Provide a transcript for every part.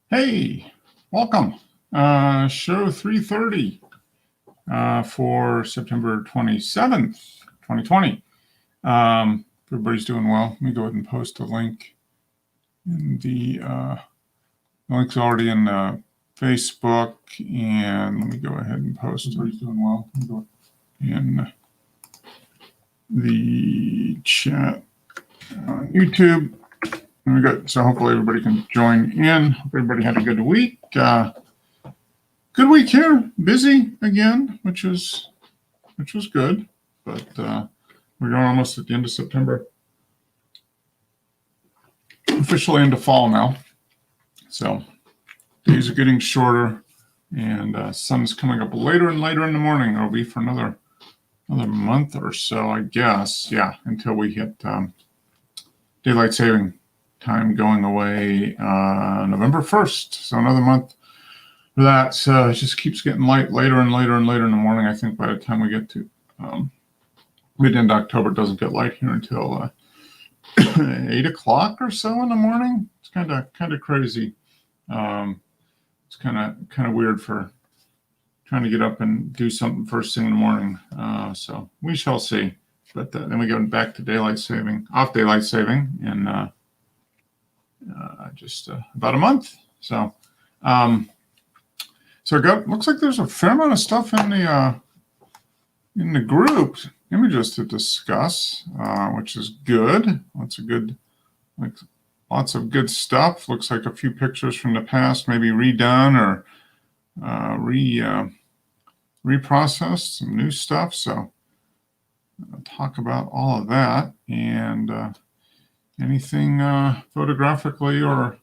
Hey, welcome. Show 330 for September 27th, 2020. Everybody's doing well. Let me go ahead and post a link. In the link's already in Facebook, and let me go ahead and post. Everybody's doing well. In the chat on YouTube. And we got, so hopefully everybody can join in. Hope everybody had a good week. Good week here. Busy again, which was good. But we're going almost at the end of September. Officially into fall now. So days are getting shorter, and sun's coming up later and later in the morning. It'll be for another month or so, I guess. Yeah, until we hit daylight saving time going away November 1st. So another month for that. So it just keeps getting light later and later and later in the morning. I think by the time we get to mid-end October, it doesn't get light here until 8 o'clock or so in the morning. It's kind of crazy. It's kind of weird for trying to get up and do something first thing in the morning. So we shall see. But then we go back to daylight saving, off daylight saving in just about a month. So, looks like there's a fair amount of stuff in the group images to discuss, which is good. Lots of good stuff. Looks like a few pictures from the past, maybe redone or reprocessed, some new stuff. So I'll talk about all of that, and anything photographically or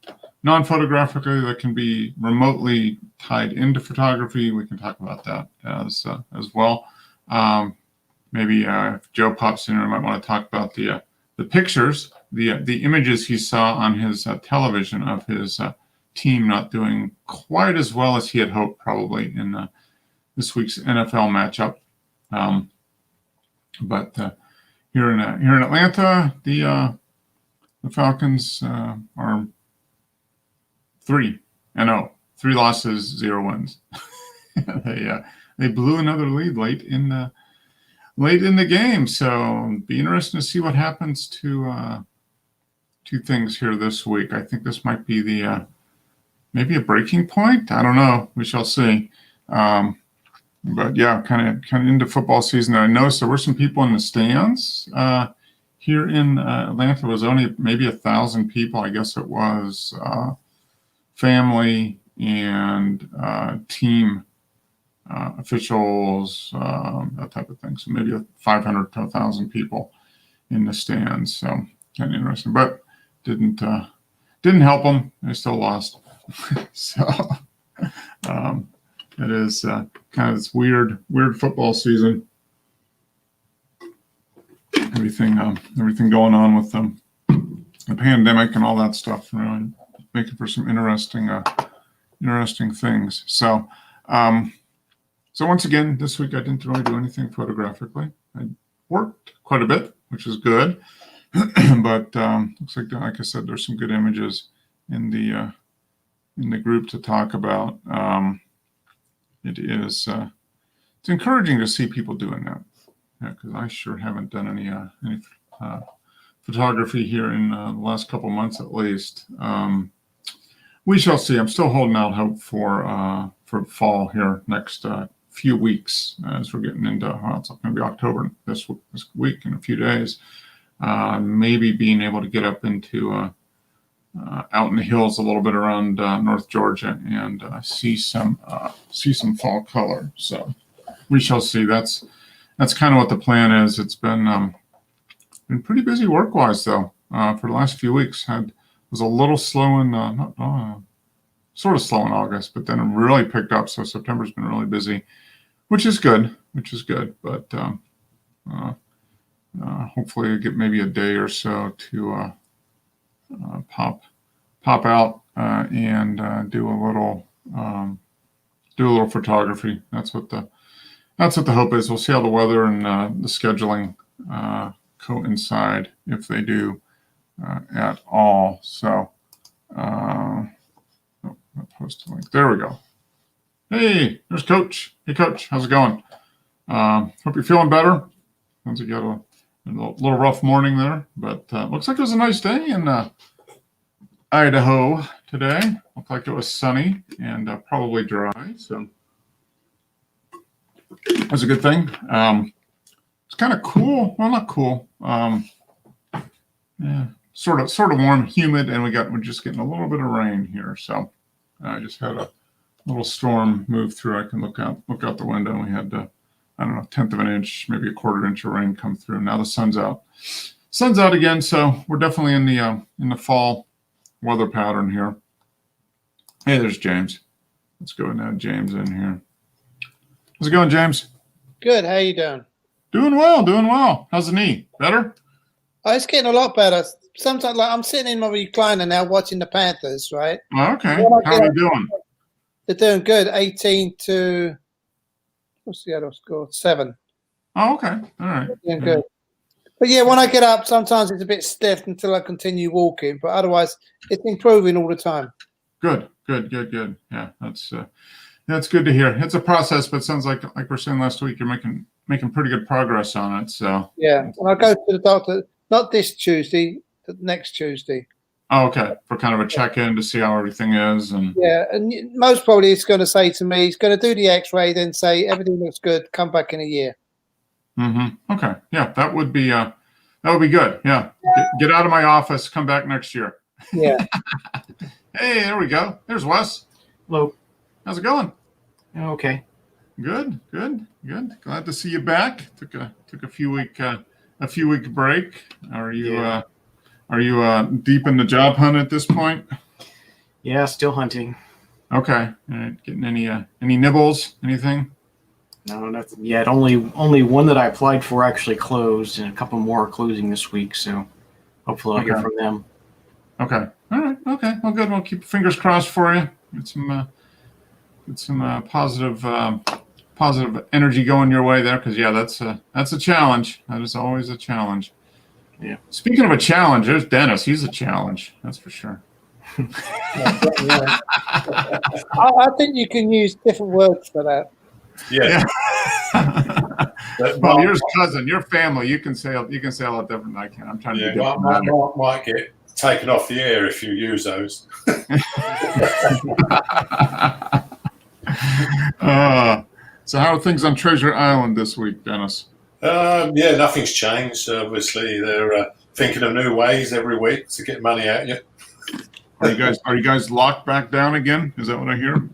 non-photographically that can be remotely tied into photography, we can talk about that as well. Maybe if Joe pops in, I might want to talk about the pictures, the images he saw on his television of his team not doing quite as well as he had hoped, probably in this week's NFL matchup. But here in Atlanta, the Falcons are 3-0, 3 losses, 0 wins. They blew another lead late in the game. So be interesting to see what happens to two things here this week. I think this might be the maybe a breaking point. I don't know. We shall see. But yeah, kind of into football season. I noticed there were some people in the stands. Here in Atlanta was only maybe 1,000 people. I guess it was family and team officials, that type of thing. So maybe 500 to 1,000 people in the stands. So kind of interesting, but didn't help them. They still lost. So it is kind of this weird football season. Everything going on with the pandemic and all that stuff, really making for some interesting things. So once again, this week I didn't really do anything photographically. I worked quite a bit, which is good, but looks like I said, there's some good images in the group to talk about. It's encouraging to see people doing that. Yeah, because I sure haven't done any photography here in the last couple months, at least. We shall see. I'm still holding out hope for fall here next few weeks, as we're getting into it's going to be October this week in a few days. Maybe being able to get up into out in the hills a little bit around North Georgia and see some fall color. So we shall see. That's kind of what the plan is. It's been pretty busy work-wise, though, for the last few weeks. Was a little slow in sort of slow in August, but then it really picked up. So September's been really busy, which is good. But hopefully I get maybe a day or so to pop out and do a little photography. That's what the hope is. We'll see how the weather and the scheduling coincide, if they do at all. So Post a link. There we go. Hey, there's Coach. Hey, Coach. How's it going? Hope you're feeling better. Sounds like you had a little rough morning there, but looks like it was a nice day in Idaho today. Looked like it was sunny and probably dry, so that's a good thing. It's kind of cool. Well, not cool. Yeah, sort of warm, humid, and we're just getting a little bit of rain here. So I just had a little storm move through. I can look out the window, and we had I don't know, 1/10 of an inch, maybe a 1/4 inch of rain come through. Now the sun's out again. So we're definitely in the fall weather pattern here. Hey, there's James. Let's go and add James in here. How's it going, James? Good. How you doing? Doing well. How's the knee? Better? Oh, it's getting a lot better. Sometimes, like I'm sitting in my recliner now watching the Panthers, right? Oh, okay. How are they doing? They're doing good. 18 to what's the other score? 7. Oh, okay. All right. They're doing good. But yeah, when I get up, sometimes it's a bit stiff until I continue walking. But otherwise, it's improving all the time. Good. Yeah, that's good to hear. It's a process, but it sounds like we're saying last week, you're making pretty good progress on it. So yeah, and I go to the doctor not this Tuesday, but next Tuesday. Oh, okay. For kind of a check-in to see how everything is, and yeah, and most probably it's going to say to me, he's going to do the X-ray, then say everything looks good. Come back in a year. Mm-hmm. Okay. Yeah, that would be good. Yeah. Get out of my office. Come back next year. Yeah. Hey, there we go. There's Wes. Hello. How's it going? Okay. Good. Glad to see you back. Took a few week break. Are you deep in the job hunt at this point? Yeah, still hunting. Okay. All right. Getting any nibbles? Anything? No, nothing yet. Only one that I applied for actually closed, and a couple more are closing this week. So hopefully I'll hear from them. Okay. All right. Okay. Well, good. We'll keep fingers crossed for you. Get some positive energy going your way there, because that's a challenge. That is always a challenge. Yeah. Speaking of a challenge, there's Dennis. He's a challenge. That's for sure. I think you can use different words for that. Yeah. Well, your cousin, your family, you can say a lot different than I can. I'm trying to be diplomatic. Might get taken off the air if you use those. So how are things on Treasure Island this week, Dennis? Yeah, nothing's changed. Obviously, they're thinking of new ways every week to get money out of you. Are you guys locked back down again? Is that what I hear?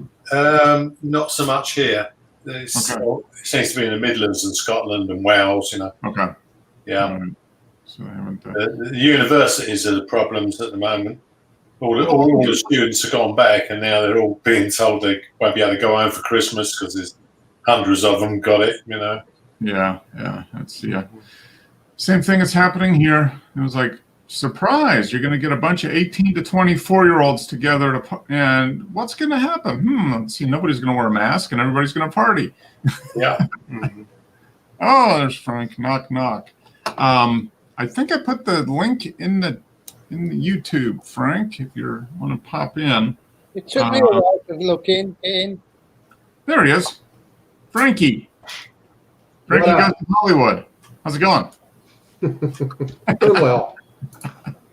Not so much here. It seems to be in the Midlands and Scotland and Wales. Okay. Yeah. So they haven't. The universities are the problems at the moment. All the students have gone back, and now they're all being told they won't be able to go home for Christmas because there's hundreds of them got it. Yeah. That's same thing that's happening here. It was like, surprise! You're going to get a bunch of 18 to 24-year-olds together, and what's going to happen? Let's see. Nobody's going to wear a mask, and everybody's going to party. Yeah. Oh, there's Frank. Knock, knock. I think I put the link in the YouTube, Frank. If you want to pop in, it took me a while to look in. There he is, Frankie. Frankie goes to Hollywood. How's it going? Doing well.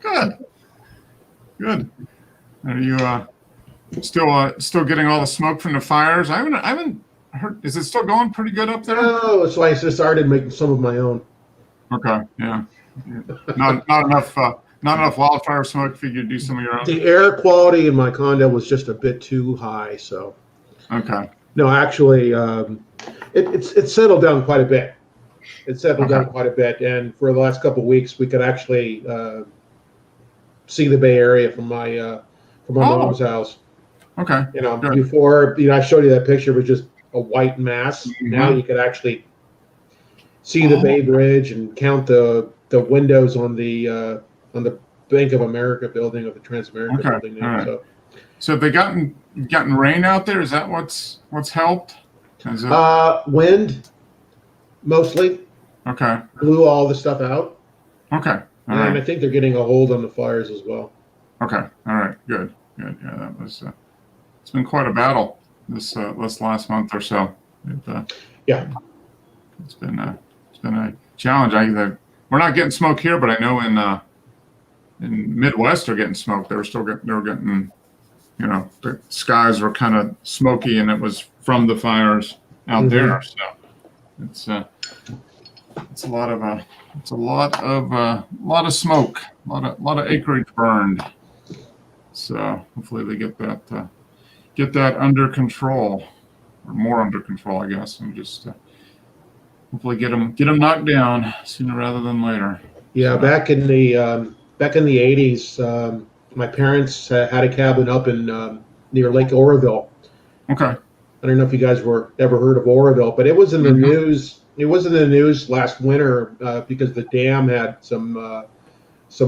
Good. Are you still getting all the smoke from the fires? I haven't heard. Is it still going pretty good up there? No, it's like I just started making some of my own. Okay. Yeah. Not enough wildfire smoke for you to do some of your own. The air quality in my condo was just a bit too high, so. Okay. No, actually, it's settled down quite a bit. It settled down quite a bit, and for the last couple of weeks, we could actually see the Bay Area from my mom's house. Okay. Good. Before, I showed you that picture. It was just a white mass. Mm-hmm. Now you could actually see the Bay Bridge and count the windows on the Bank of America building, of the Transamerica building now. Right. So have they gotten rain out there? Is that what's helped? Wind, mostly. Okay. Blew all the stuff out. Okay. I think they're getting a hold on the fires as well. Okay. All right. Good. Yeah, been quite a battle this last month or so. Yeah. It's been a challenge. We're not getting smoke here, but I know in Midwest they're getting smoke. They were getting, the skies were kind of smoky, and it was from the fires out there. So it's a lot of smoke, a lot of acreage burned. So hopefully they get that under control, or more under control, I guess, and just hopefully get them knocked down sooner rather than later. Yeah, back in the 80s, my parents had a cabin up in near Lake Oroville. Okay. I don't know if you guys ever heard of Oroville, but it was in the Mhm. news. It was in the news last winter because the dam had some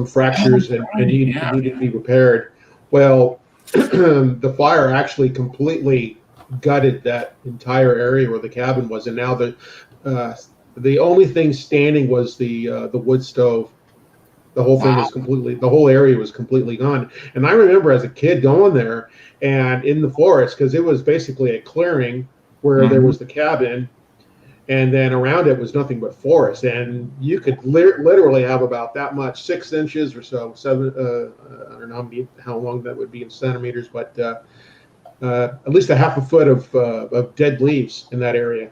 fractures and needed to be repaired. Well, the fire actually completely gutted that entire area where the cabin was, and now the only thing standing was the wood stove. The whole thing is the whole area was completely gone. And I remember as a kid going there and in the forest, because it was basically a clearing where there was the cabin, and then around it was nothing but forest. And you could literally have about that much, 6 inches or so, I don't know how long that would be in centimeters, but at least a half a foot of dead leaves in that area.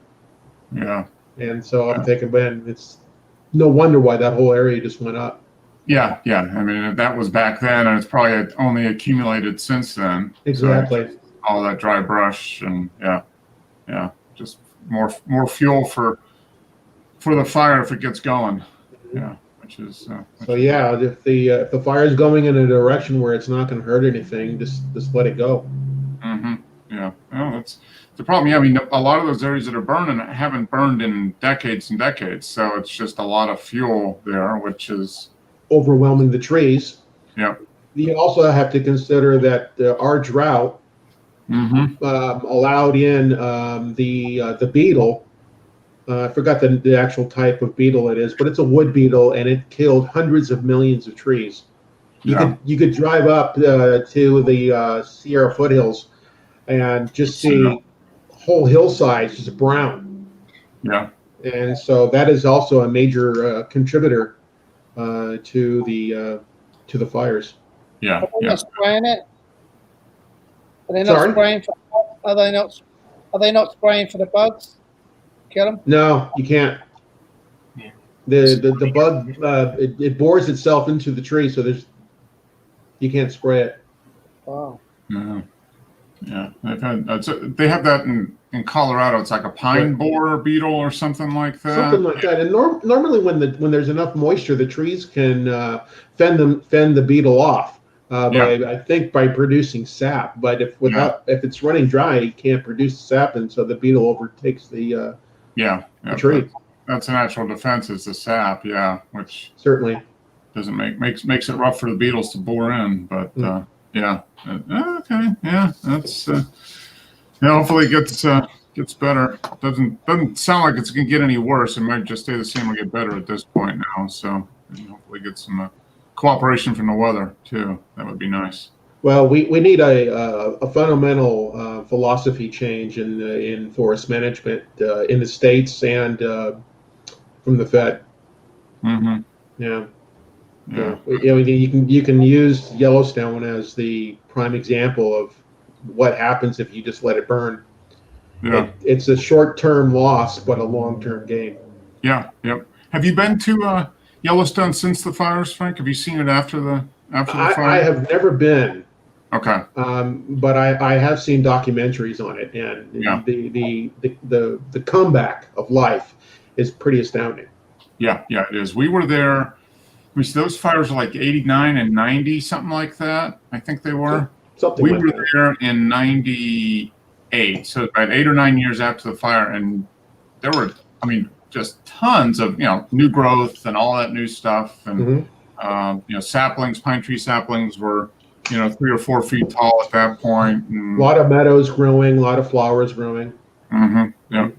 Yeah. And so I'm thinking, man, it's no wonder why that whole area just went up. Yeah. I mean, that was back then, and it's probably only accumulated since then. Exactly. So all that dry brush, and just more fuel for the fire if it gets going. Yeah, which is. So yeah, if the fire is going in a direction where it's not going to hurt anything, just let it go. Mm-hmm. Yeah. Well, that's the problem. Yeah, I mean, a lot of those areas that are burning haven't burned in decades and decades, so it's just a lot of fuel there, which is Overwhelming the trees. Yeah. You also have to consider that our drought allowed in the beetle. I forgot the actual type of beetle it is, but it's a wood beetle, and it killed hundreds of millions of trees. You could drive up to the Sierra foothills and just see whole hillsides just brown. Yeah. And so that is also a major contributor to the fires. Yeah. Are they not spraying it? Are they not Sorry? spraying for? Are they not spraying for the bugs? Kill them? No, you can't. Yeah. The bug it bores itself into the tree, so you can't spray it. Wow. Yeah. They have that in Colorado. It's like a pine borer beetle or something like that. Something like that. And normally when there's enough moisture, the trees can fend the beetle off. I think by producing sap. But if it's running dry, it can't produce sap, and so the beetle overtakes the tree. That's a natural defense, is the sap. Yeah, which Certainly doesn't makes it rough for the beetles to bore in. But okay, yeah, that's hopefully it gets better. Doesn't sound like it's gonna get any worse. It might just stay the same or get better at this point now. So hopefully get some cooperation from the weather too. That would be nice. Well, we need a fundamental philosophy change in forest management in the states and from the Fed. Mm-hmm. Yeah. Yeah. You can use Yellowstone as the prime example of what happens if you just let it burn. Yeah. It's a short-term loss, but a long-term gain. Yeah. Yep. Have you been to Yellowstone since the fires, Frank? Have you seen it after the fire? I have never been. Okay. But I have seen documentaries on it, and the comeback of life is pretty astounding. Yeah, it is. We were there. Those fires were like 89 and 90, something like that. I think they were. Something We like were that. there in 98, so about 8 or 9 years after the fire, and there were, just tons of new growth and all that new stuff, and saplings, pine tree saplings were 3 or 4 feet tall at that point. A lot of meadows growing, a lot of flowers growing.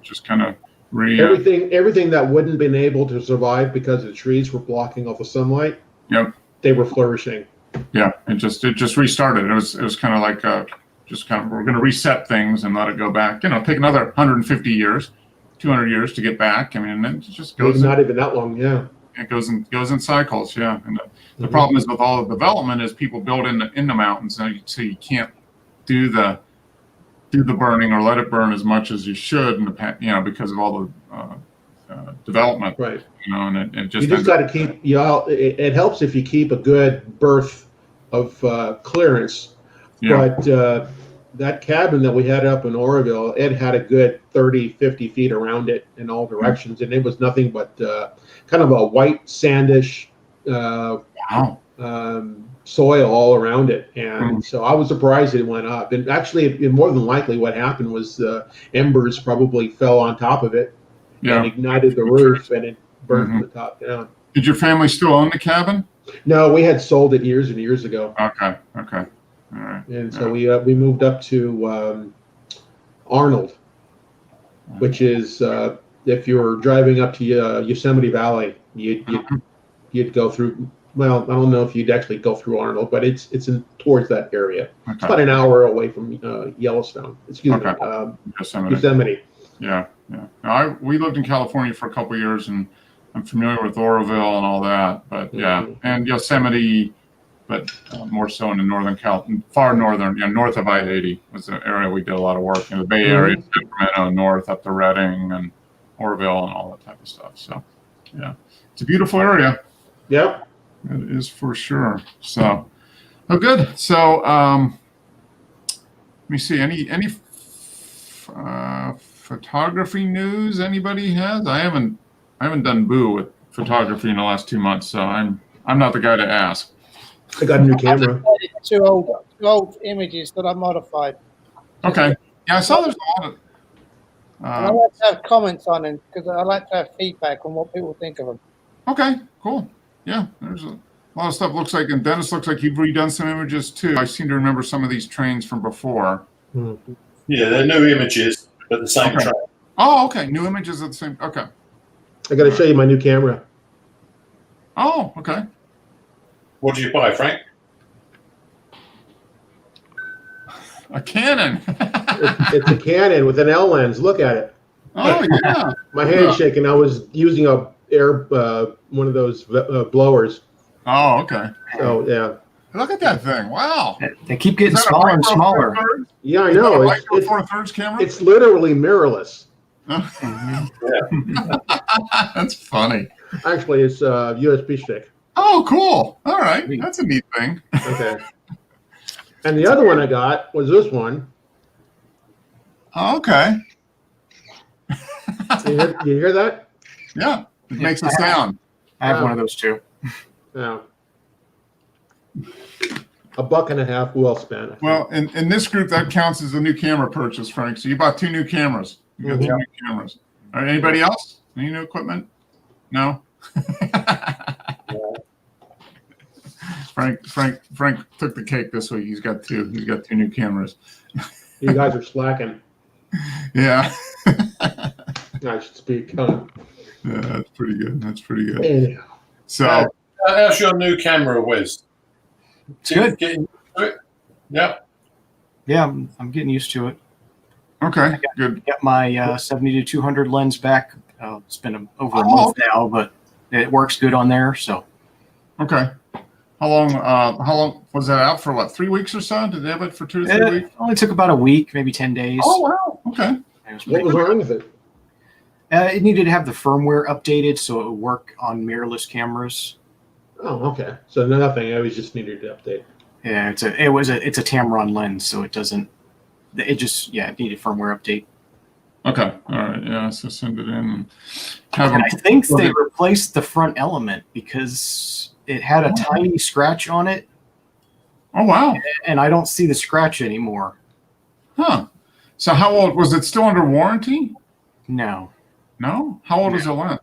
Just kind of everything that wouldn't have been able to survive because the trees were blocking all the sunlight. Yep. They were flourishing. Yeah, it just restarted. It was kind of like just kind of, we're going to reset things and let it go back. Take another 150 years, 200 years to get back. I mean, and it just Maybe goes. not even that long. Yeah. It goes in cycles. Yeah, and the problem is with all the development is people build in the mountains, so you can't do the burning or let it burn as much as you should because of all the development. Right. And it just You just got to keep. It helps if you keep a good berth of clearance. Yeah. But that cabin that we had up in Oroville, it had a good 30, 50 feet around it in all directions, and it was nothing but kind of a white sandish Wow. soil all around it. And so I was surprised it went up. And actually, more than likely, what happened was embers probably fell on top of it and ignited the roof, and it burned from the top down. Did your family still own the cabin? No, we had sold it years and years ago. Okay. All right. And so we moved up to Arnold, which is if you're driving up to Yosemite Valley, you'd go through. Well, I don't know if you'd actually go through Arnold, but it's towards that area. It's about an hour away from Yellowstone. Excuse me, Yosemite. Yeah. We lived in California for a couple of years, and I'm familiar with Oroville and all that. But and Yosemite. But more so in the northern far northern, north of I-80 was the area we did a lot of work in the Bay Area, Sacramento, north up to Redding and Oroville and all that type of stuff. So, yeah, it's a beautiful area. Yep, it is for sure. So, good. So, let me see. Any photography news anybody has? I haven't done boo with photography in the last 2 months, so I'm not the guy to ask. I got a new camera. Two old images that I modified. Okay. Yeah, I saw there's a lot of. I like to have comments on them because I like to have feedback on what people think of them. Okay, cool. Yeah, there's a lot of stuff. Looks like, and Dennis, looks like you've redone some images too. I seem to remember some of these trains from before. Yeah, they're new images, but the same train. Oh, okay. New images at the same. Okay. I got to show you my new camera. Oh, okay. What did you buy, Frank? A Canon. It's a Canon with an L lens. Look at it. Oh yeah. My hand's shaking. I was using one of those blowers. Oh, okay. So yeah. Look at that thing. Wow. They keep getting smaller and smaller. Yeah, I know. It's 4/3 camera. It's literally mirrorless. That's funny. Actually, it's a USB stick. Oh, cool. All right. That's a neat thing. Okay. And the other one I got was this one. Oh, okay. You hear that? Yeah. It makes a sound. I have one of those too. Yeah. $1.50 well spent. Well, in this group, that counts as a new camera purchase, Frank. So you bought 2 new cameras. You got 2 new cameras. All right. Anybody else? Any new equipment? No. Frank took the cake this week. He's got 2. He's got 2 new cameras. You guys are slacking. Yeah. I should speak. Yeah, that's pretty good. That's pretty good. Anyhow. So, How's your new camera, Wes? Good. Getting used to it? Yeah. Yeah, I'm getting used to it. okay, good. Got my 70 to 200 lens back. It's been over a month now, but it works good on there. So, Okay. How long was that out for? What, 3 weeks or so? Did they have it for 2 to 3 weeks? it only took about a week, maybe 10 days. Oh wow. Okay. It was What was wrong with it? It needed to have the firmware updated so it would work on mirrorless cameras. Oh, okay. So nothing. I was just needed to update. Yeah, it's a Tamron lens, so it needed firmware update. Okay. All right. Yeah. So send it in. And And I think they replaced the front element because it had a tiny scratch on it, Oh wow. and I don't see the scratch anymore. Huh. So how old was it? Still under warranty? No, No. How old is the lens?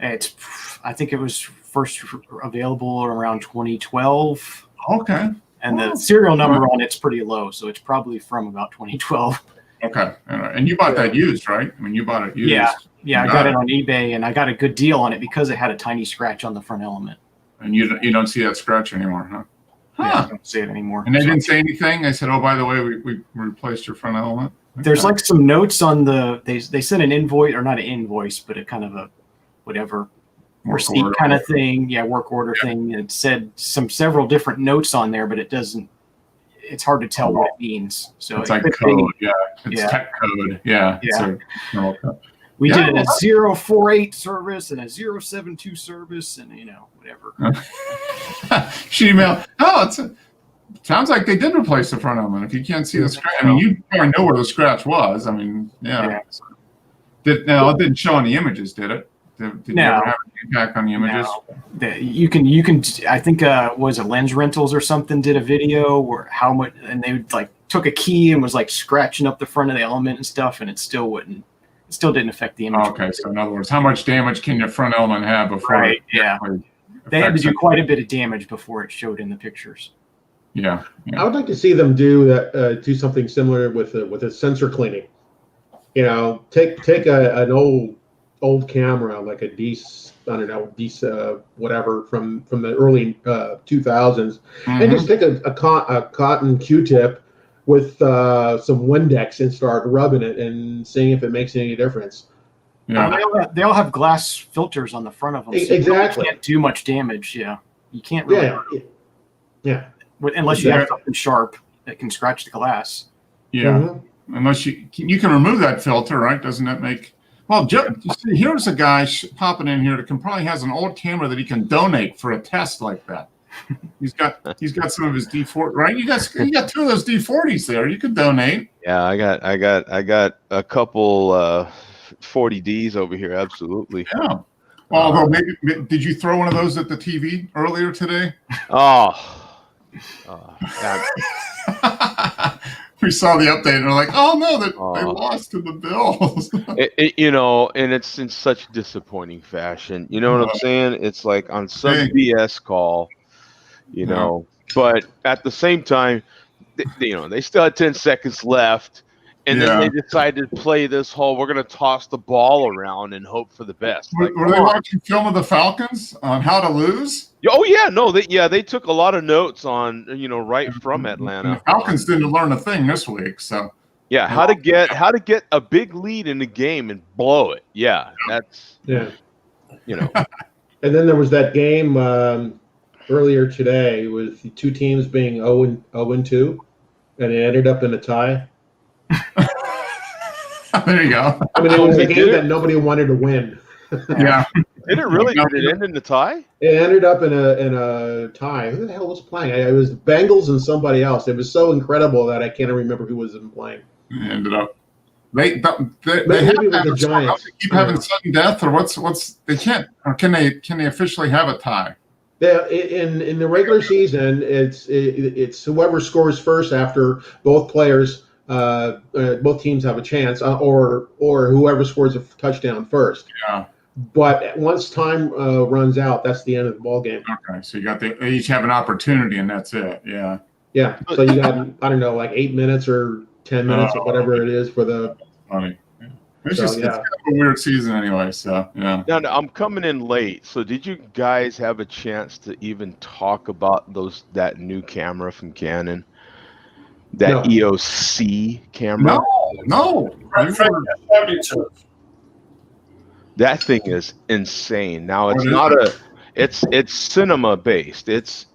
I think it was first available around 2012, Okay. and the serial number on it's pretty low, so it's probably from about 2012. Okay. All right. And you bought that used, right? I mean, you bought it used. Yeah, I got it on eBay, and I got a good deal on it because it had a tiny scratch on the front element. And you don't see that scratch anymore, huh? Yeah, I Huh. don't see it anymore. And they So- didn't say anything. They said, "Oh, by the way, we replaced your front element." There's Okay. like some notes on the they sent an invoice, or not an invoice, but a kind of a whatever Work receipt order. kind of thing. Yeah, work order thing. It said several different notes on there, but it doesn't. It's hard to tell what it means. So It's it like could code. be- Yeah, it's Yeah. tech code. Yeah. It's Yeah. a kernel code. we Yeah, did well, a 048 service and a 072 service, and whatever. She-mail. Oh, sounds like they did replace the front element. If you can't see the scratch, I mean, you probably know where the scratch was. I mean, yeah. No, it didn't show on the images, did it? Did you No. ever have an impact on the images? No. You can. I think was it Lens Rentals or something did a video where how much, and they like took a key and was like scratching up the front of the element and stuff, and it still didn't affect the image. Okay, so in other words, how much damage can your front element have before? Right, it yeah. actually They had to affects do it? quite a bit of damage before it showed in the pictures. Yeah. I would like to see them do something similar with a sensor cleaning. You know, take an old camera like a D whatever from the early 2000s, and Mhm. just take a cotton Q-tip with some Windex and start rubbing it and seeing if it makes any difference. Yeah. They all have glass filters on the front of them. So Exactly. You can't do much damage. Yeah, you can't really, Yeah. unless you have Yeah. something sharp that can scratch the glass. Yeah. Mhm. Unless you can remove that filter, right? Doesn't that make? Well, you see, here's a guy popping in here that probably has an old camera that he can donate for a test like that. He's got some of his D4, right? You got two of those D40s there. You could donate. Yeah, I got a couple 40Ds over here. Absolutely. Yeah. Although maybe did you throw one of those at the TV earlier today? Yeah. We saw the update and we're like, oh no, they Oh. lost to the Bills. And it's in such disappointing fashion. You know what I'm saying? It's like on some Hey. BS call, but at the same time, they still had 10 seconds left, and then they decided to play this whole, we're going to toss the ball around and hope for the best. Were Like, they come on. watching film of the Falcons on how to lose? Oh yeah, no, they took a lot of notes on, right from And Atlanta. the Falcons didn't learn a thing this week, so Yeah, how to get a big lead in the game and blow it. Yeah, that's Yeah. And then there was that game earlier today with the two teams being 0-2, and it ended up in a tie. there you go. I mean, it was a Did game it? that nobody wanted to win. Yeah. did it really did it end in the tie? It ended up in a tie. Who the hell was playing? It was Bengals and somebody else. It was so incredible that I can't remember who was even playing. It ended up. They Maybe have it was to the Giants. They keep having sudden death, or what's they can't, or can they officially have a tie? Yeah, in the regular season, it's whoever scores first after both players, both teams have a chance, or whoever scores a touchdown first. Yeah. But once time runs out, that's the end of the ball game. Okay, so they each have an opportunity, and that's it. Yeah. Yeah, so you got I don't know, like 8 minutes or 10 minutes or whatever it is for the. Funny. Yeah. It's So, just it's yeah. kind of a weird season anyway. So yeah. Now, I'm coming in late. So did you guys have a chance to even talk about that new camera from Canon? That No. EOS C camera? No. Frank, showed it to us. That thing is insane. Now it's What is not it's cinema based. It's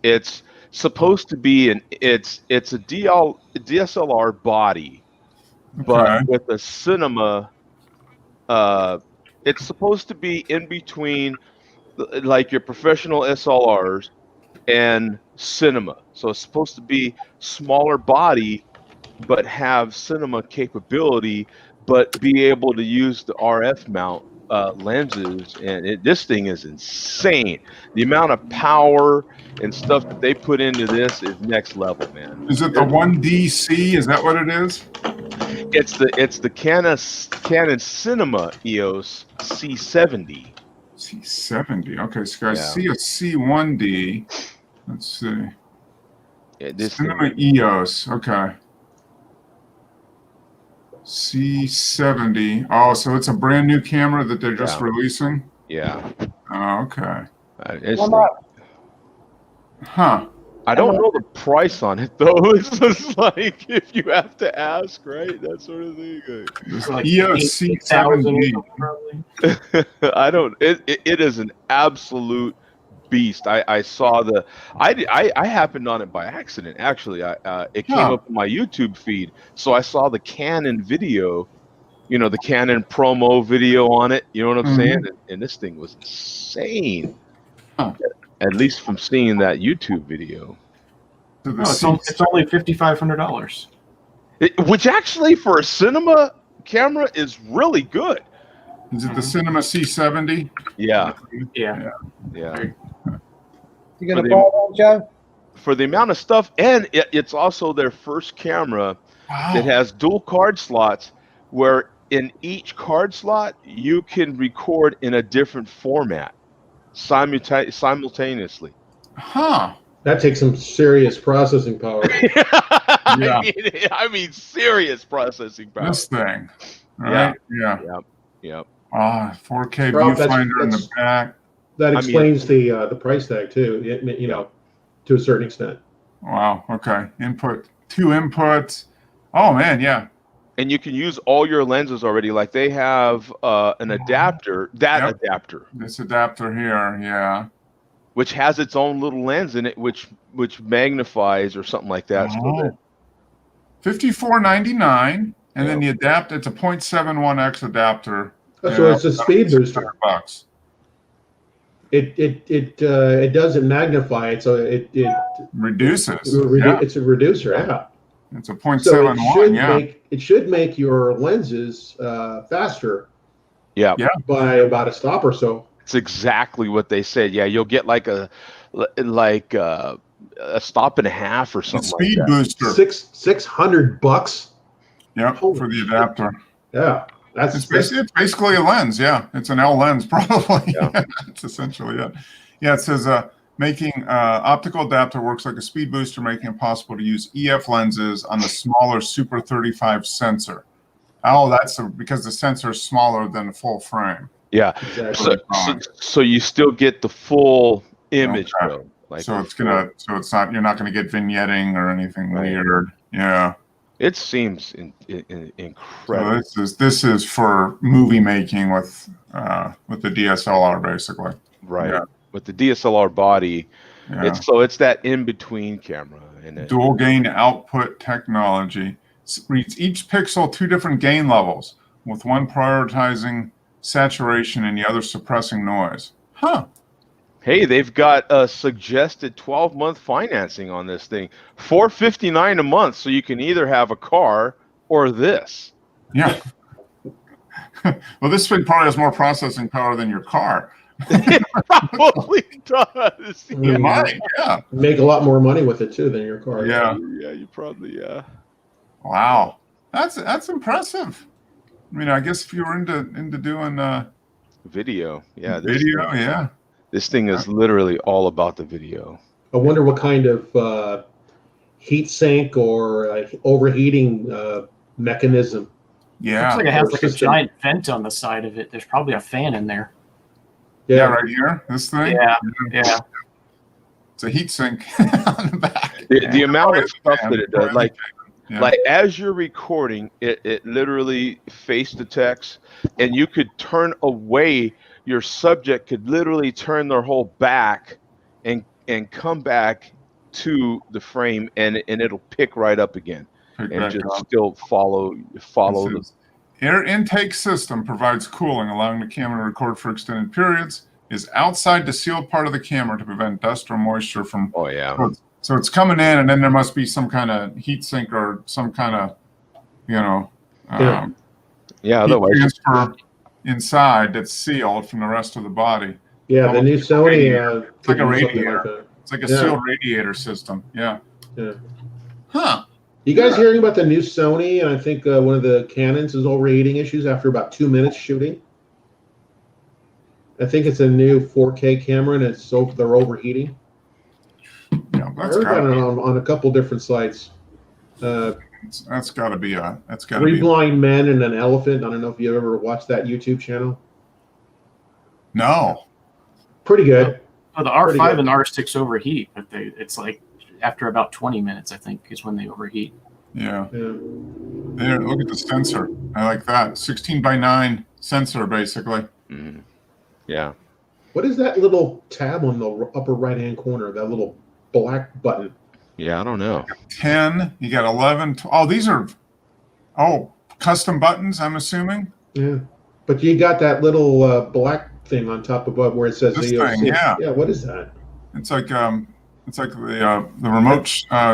supposed to be it's a DSLR body, but Okay. with a cinema it's supposed to be in between like your professional SLRs and cinema. So it's supposed to be smaller body but have cinema capability, but be able to use the RF mount lenses, and this thing is insane. The amount of power and stuff that they put into this is next level, man. Is it the 1DC? Is that what it is? It's the Canon Cinema EOS C70. C70. Okay, so I Yeah. see a C1D. Let's see. Yeah, this Cinema EOS. Okay. C70. Oh, so it's a brand new camera that they're just Yeah. releasing? yeah. Oh, okay. It's, Well, Huh. I don't know the price on it though. It's just like if you have to ask, right? That sort of thing. This Like EOS 8,000 or C7G. something, probably. I don't. It is an absolute beast. I saw the. I happened on it by accident. Actually, it came Huh. up in my YouTube feed, so I saw the Canon video. You know, the Canon promo video on it. You know what I'm Mhm. saying? And this thing was insane. Huh. At least from seeing that YouTube video. To the No, it's only $5,500. Which actually for a cinema camera is really good. Is it the Cinema C70? Yeah, Yeah. yeah. You going For to the- buy one, Joe? For the amount of stuff, and it's also their first camera Wow. that has dual card slots, where in each card slot you can record in a different format simultaneously. Huh. That takes some serious processing power. Yeah. I mean, serious processing power. This thing. Right? Yeah. Yep. 4K Well, that's- viewfinder in the that's- back. That I mean- explains the price tag too. You know, to a certain extent. Wow. Okay. Two inputs. Oh man, yeah. And you can use all your lenses already. Like they have an adapter, Yep. adapter, This adapter here, yeah. which has its own little lens in it, which magnifies or something like that. So that- $54.99, and then Yeah. the adapter. It's a 0.71x adapter. So it's a speed booster. $600. It doesn't magnify it, so it Reduces. Yeah. it's a reducer. Yeah. It's a So 0.71. Yeah. it should make your lenses faster yeah, by about a stop or so. it's exactly what they said. Yeah, you'll get like a stop and a half or It's something speed like that. booster. $600. Yep. For the adapter. Yeah, It's basically a lens. Yeah. It's an L lens, probably. Yeah. It's essentially it. Yeah. It says making optical adapter works like a speed booster, making it possible to use EF lenses on the smaller Super 35 sensor. Oh, that's because the sensor is smaller than the full frame. Yeah, exactly. so you still get the full image, Okay. though. Like So it's not, you're not gonna get vignetting or anything Right. weird. Yeah. it seems So incredible. this is for movie making with the DSLR basically. Right. Yeah. With the DSLR body, Yeah. it's that in between camera, and it, Dual gain output technology. Reads each pixel 2 different gain levels, with one prioritizing saturation and the other suppressing noise. Huh. hey, they've got a suggested 12-month financing on this thing, $459 a month, so you can either have a car or this. Yeah. Well, this thing probably has more processing power than your car. Probably does. Yeah. It might, yeah. Make a lot more money with it too than your car. Yeah. Yeah, you probably Wow. That's impressive. I mean, I guess if you were into doing video. Yeah, video, yeah. This thing is literally all about the video. I wonder what kind of heat sink or overheating mechanism. Yeah. Looks like it has like a System. giant vent on the side of it. There's probably a fan in there. Yeah, right here. This thing. Yeah. It's a heat sink on the back. The amount of stuff Yeah. that it does, like Yeah. like as you're recording, it literally face detects, and you could turn away. Your subject could literally turn their whole back and come back to the frame, and it'll pick right up again Pick and back just up. still follow It the. says, air intake system provides cooling, allowing the camera to record for extended periods. Is outside the sealed part of the camera to prevent dust or moisture from. Oh yeah. So it's coming in, and then there must be some kind of heat sink or some kind of, Yeah. Yeah. heat Otherwise, transfer inside that's sealed from the rest of the body. Yeah, the new Sony. It's like a could do something radiator. like that. It's like a Yeah. sealed radiator system. Yeah. Yeah. Huh. You guys hearing about the new Sony? And I think one of the Canons is overheating issues after about 2 minutes shooting. I think it's a new 4K camera, and they're overheating. Yeah, I that's heard got that to on a couple different sites. that's got to be Three blind men and an elephant. I don't know if you ever watched that YouTube channel. no. Pretty good. Oh, the Pretty R5 good. and the R6 overheat, but it's like after about 20 minutes, I think, is when they overheat. Yeah. Yeah. There, look at the sensor. I like that. 16:9 sensor, basically. Mm. Yeah. What is that little tab on the upper right-hand corner? That little black button. Yeah, I don't know. 10. You got 11. Oh, these are custom buttons, I'm assuming. Yeah, but you got that little black thing on top above where it says This EOC. thing, yeah. Yeah, what is that? It's like the remote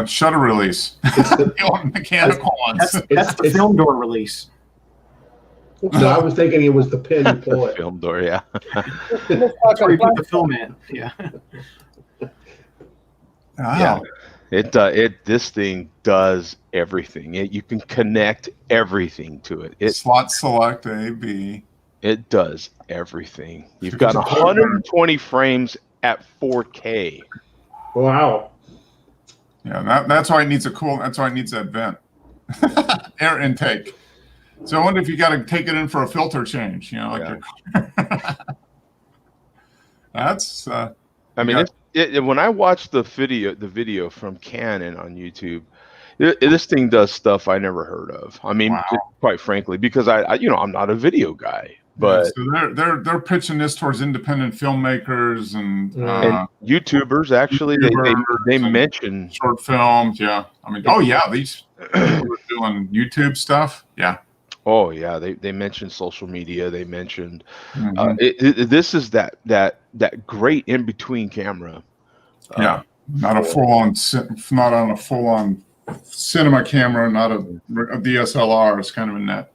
shutter release. It's the, The old mechanical ones. That's the it's- film door release. no, I was thinking it was the pin you pull it. Film door, yeah. It looks That's where like you a put the film in. Yeah. Wow. This thing does everything. You can connect everything to it. Slot select A, B. It does everything. You've got 120 frames at 4K. Wow. Yeah, that's why it needs that's why it needs that vent. Air intake. So I wonder if you got to take it in for a filter change, that's I mean, when I watched the video from Canon on YouTube, this thing does stuff I never heard of. I mean, Wow. quite frankly, because I'm not a video guy, but so they're pitching this towards independent filmmakers and and YouTubers actually they mention short films. Yeah, I mean, these people are doing YouTube stuff. Yeah. Oh yeah, they mentioned social media. They mentioned Mhm. this is that great in between camera. Yeah, not on a full on cinema camera, not a DSLR. It's kind of in that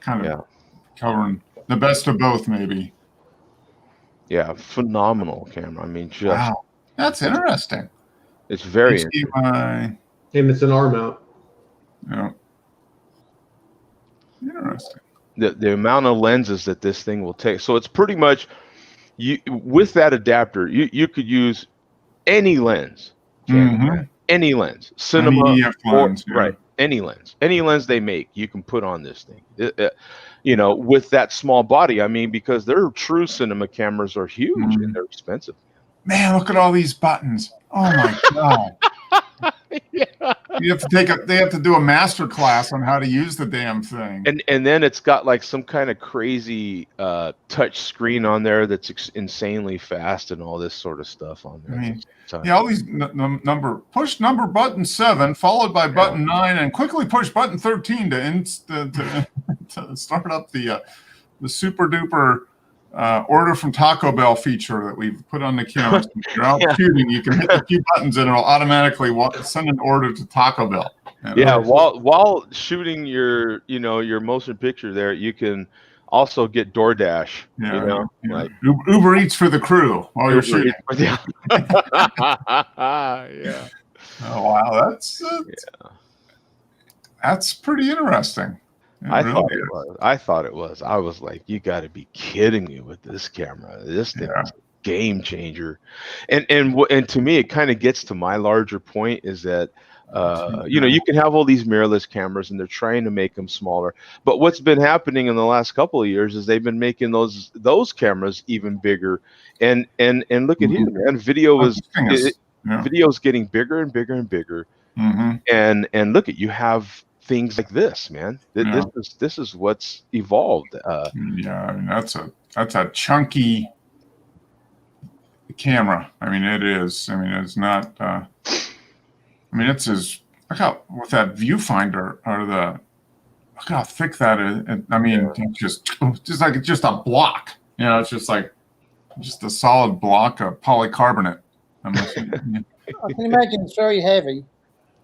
kind of covering the best of both, maybe. Yeah, phenomenal camera. I mean, just Wow, that's interesting. it's very HDMI, And it's an R mount. yeah, interesting. the amount of lenses that this thing will take. So it's pretty much with that adapter, you could use any lens, any lens, cinema, Any EF lens, yeah. right? Any lens they make, you can put on this thing. With that small body. I mean, because their true cinema cameras are huge and they're expensive. Man, look at all these buttons. Oh my god. They have to do a master class on how to use the damn thing. And then it's got like some kind of crazy touch screen on there that's insanely fast and all this sort of stuff on there. I mean, all these push number button 7 followed by button 9 and quickly push button 13 to start up the super duper order from Taco Bell feature that we've put on the cameras. When you're out shooting, you can hit the few buttons and it'll automatically send an order to Taco Bell. Yeah, while shooting your motion picture there, you can also get DoorDash. Like Uber Eats for the crew while you're shooting. Yeah. Oh wow, that's pretty interesting. I thought it was. I was like, you got to be kidding me with this camera. This thing is a game changer. And to me, it kind of gets to my larger point is that you can have all these mirrorless cameras and they're trying to make them smaller. But what's been happening in the last couple of years is they've been making those cameras even bigger. And look at here, man. Video is getting bigger and bigger and bigger. And look at, you have things like this, man. This is what's evolved. I mean, that's a chunky camera. I mean, it is. I mean, it's not. I mean, it's as look how with that viewfinder look how thick that is. I mean, it's just a block. It's just a solid block of polycarbonate. I can imagine it's very heavy.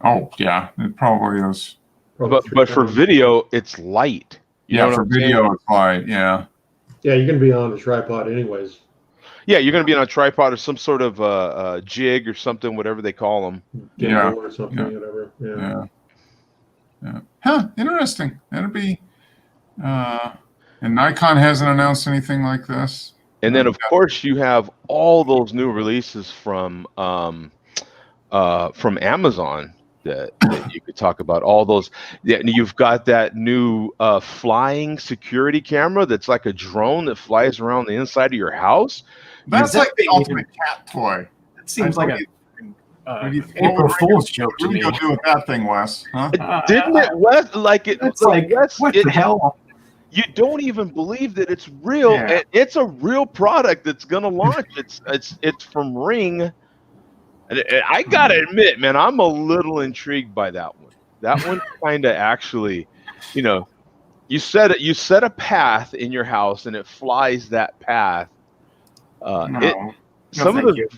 Oh yeah, it probably is. But for video, it's light. For video, it's light. Yeah. Yeah, you're gonna be on a tripod anyways. Yeah, you're going to be on a tripod or some sort of jig or something, whatever they call them. Or something, whatever. Yeah. Huh. Interesting. That'll be. And Nikon hasn't announced anything like this. And then, of course, you have all those new releases from Amazon that you could talk about. All those. You've got that new flying security camera that's like a drone that flies around the inside of your house. That's like the ultimate cat toy. It seems like April Fool's joke to What are me. you gonna do with that thing, Wes? Huh? Didn't it, Wes? Like it? It's like, Wes, what it, the hell? you don't even believe that it's real. Yeah. And it's a real product that's gonna launch. It's from Ring. And I gotta admit, man, I'm a little intrigued by that one. That one kind of actually, you know, you set a path in your house and it flies that path. No. Some of thank the you.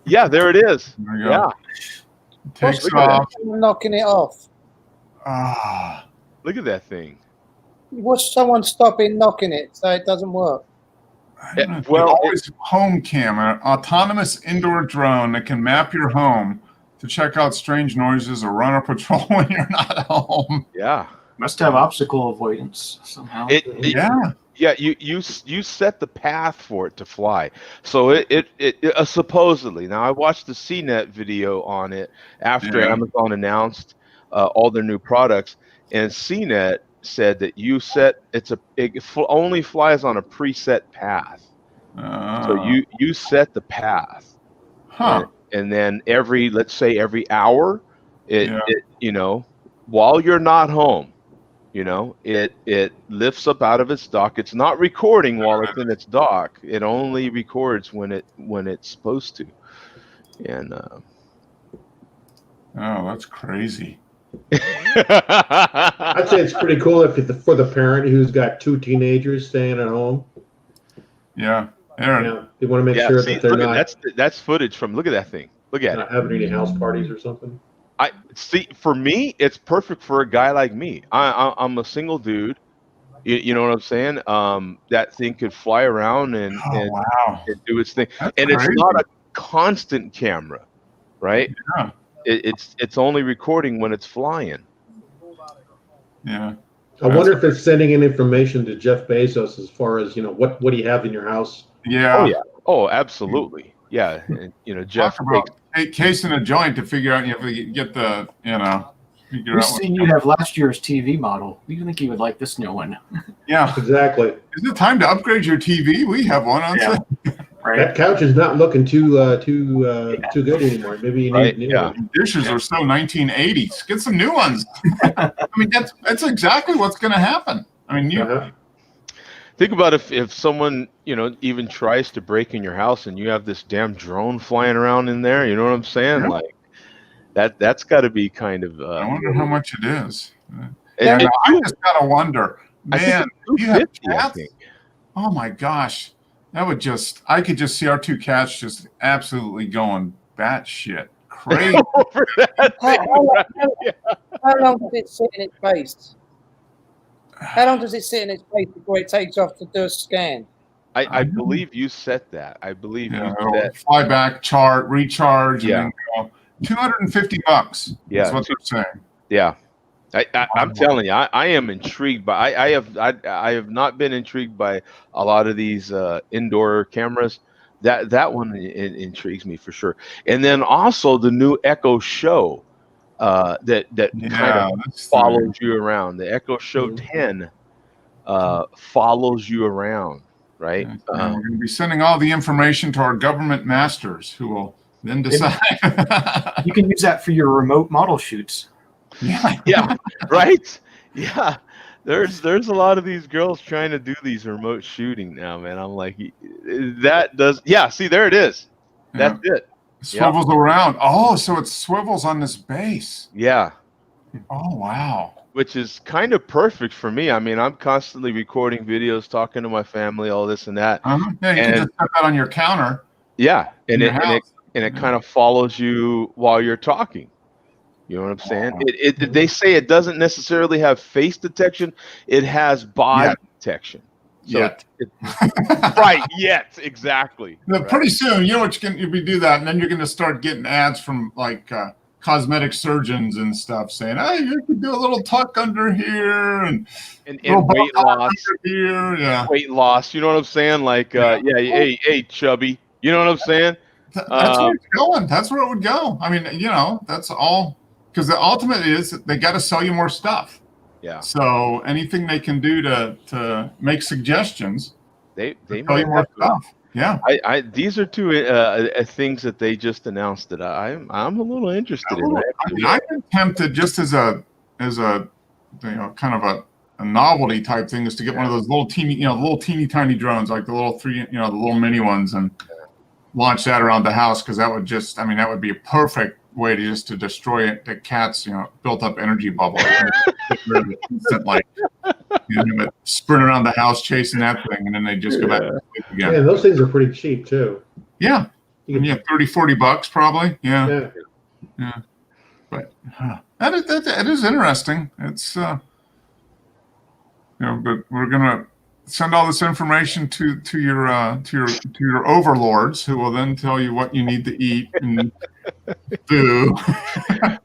yeah, there it is. There you go. Yeah, Takes look at that. off. Knocking it off. Ah. look at that thing. Watch someone stopping knocking it so it doesn't work. Well, Well, always home cam, an autonomous indoor drone that can map your home to check out strange noises or run a patrol when you're not home. Yeah. Must have obstacle avoidance somehow. Yeah. Yeah, you set the path for it to fly. So it supposedly. Now I watched the CNET video on it after Yeah. Amazon announced all their new products, and CNET said that it only flies on a preset path. So you set the path, Huh. and then let's say every hour, Yeah. it you know, while you're not home, you know, it lifts up out of its dock. It's not recording while it's in its dock. It only records when it's supposed to. And Oh, that's crazy. I'd say it's pretty cool for the parent who's got two teenagers staying at home. Yeah. Aaron. Yeah, they want to make yeah, sure see, that they're look not, at, that's footage from. Look at that thing. Look at it. not having any house parties or something. I see. For me, it's perfect for a guy like me. I'm a single dude. You know what I'm saying? That thing could fly around and Wow. do its thing, That's and it's crazy. not a constant camera, right? Yeah. It's only recording when it's flying. Yeah. I wonder if it's sending in information to Jeff Bezos as far as, you know, what do you have in your house? Yeah. Oh yeah. Oh, absolutely. Yeah. And, you know, Jeff. Talk about casing a joint to figure out, you have to get the, figure We've out. seen you have last year's TV model. We think you would like this new one, Yeah. Exactly. Is it time to upgrade your TV? We have one on Yeah. sale. right? That couch is not looking too good anymore. Maybe you need Right, new yeah. one. Dishes are so 1980s. Get some new ones. I mean, that's exactly what's going to happen. I mean, Uh-huh. Think about if someone, you know, even tries to break in your house and you have this damn drone flying around in there. You know what I'm saying? Yeah. Like that's got to be kind of. I wonder how much it is. and I just gotta wonder, I think man. it's You have 250, I cats? think. Oh my gosh, I could just see our two cats just absolutely going batshit crazy. Over that How, thing, how, right? how long does it sit in its base? How long does it sit in its base before it takes off to do a scan? I believe you set that. I believe Yeah, you it'll set. fly back, recharge, Yeah. and then go. $250. Yeah. That's what they're saying. Yeah. I'm telling you, I am intrigued by. I have not been intrigued by a lot of these indoor cameras. That one intrigues me for sure. And then also the new Echo Show that kind of that's follows you around. The Echo Show Mhm. 10 follows you around, right? And we're going to be sending all the information to our government masters, who will then decide. You can use that for your remote model shoots. Yeah. Yeah, right. Yeah, there's a lot of these girls trying to do these remote shooting now, man. I'm like, that does. Yeah, see, there it is. That's it. Swivels around. Oh, so it swivels on this base. Yeah. Oh, wow. Which is kind of perfect for me. I mean, I'm constantly recording videos, talking to my family, all this and that. Uh-huh. Yeah, you can just put that on your counter. Yeah, in your house. it kind of follows you while you're talking. You know what I'm saying? They say it doesn't necessarily have face detection; it has body detection. So Yet. right? Yes, exactly. But Right. pretty soon, you know what if you do that, and then you're going to start getting ads from like cosmetic surgeons and stuff saying, "Hey, you could do a little tuck under here and And little weight Botox loss, under here." Yeah, weight loss. You know what I'm saying? Like, hey, chubby. You know what I'm saying? That's where it's going. That's where it would go. I mean, that's all because the ultimate is they got to sell you more stuff. Yeah. So anything they can do to make suggestions, They tell might you more have to, stuff. Yeah. These are two things that they just announced that I'm a little interested in. I've been tempted just as a kind of a novelty type thing is to get one of those little teeny tiny drones, like the little the little mini ones, and launch that around the house, because that would that would be a perfect way to destroy the cat's built up energy bubble. Instantly, but sprint around the house chasing that thing, and then they just go back to sleep again. Yeah, those things are pretty cheap too. Yeah, $30-$40 probably. Yeah. But that is interesting. It's but we're gonna send all this information to your overlords, who will then tell you what you need to eat and do.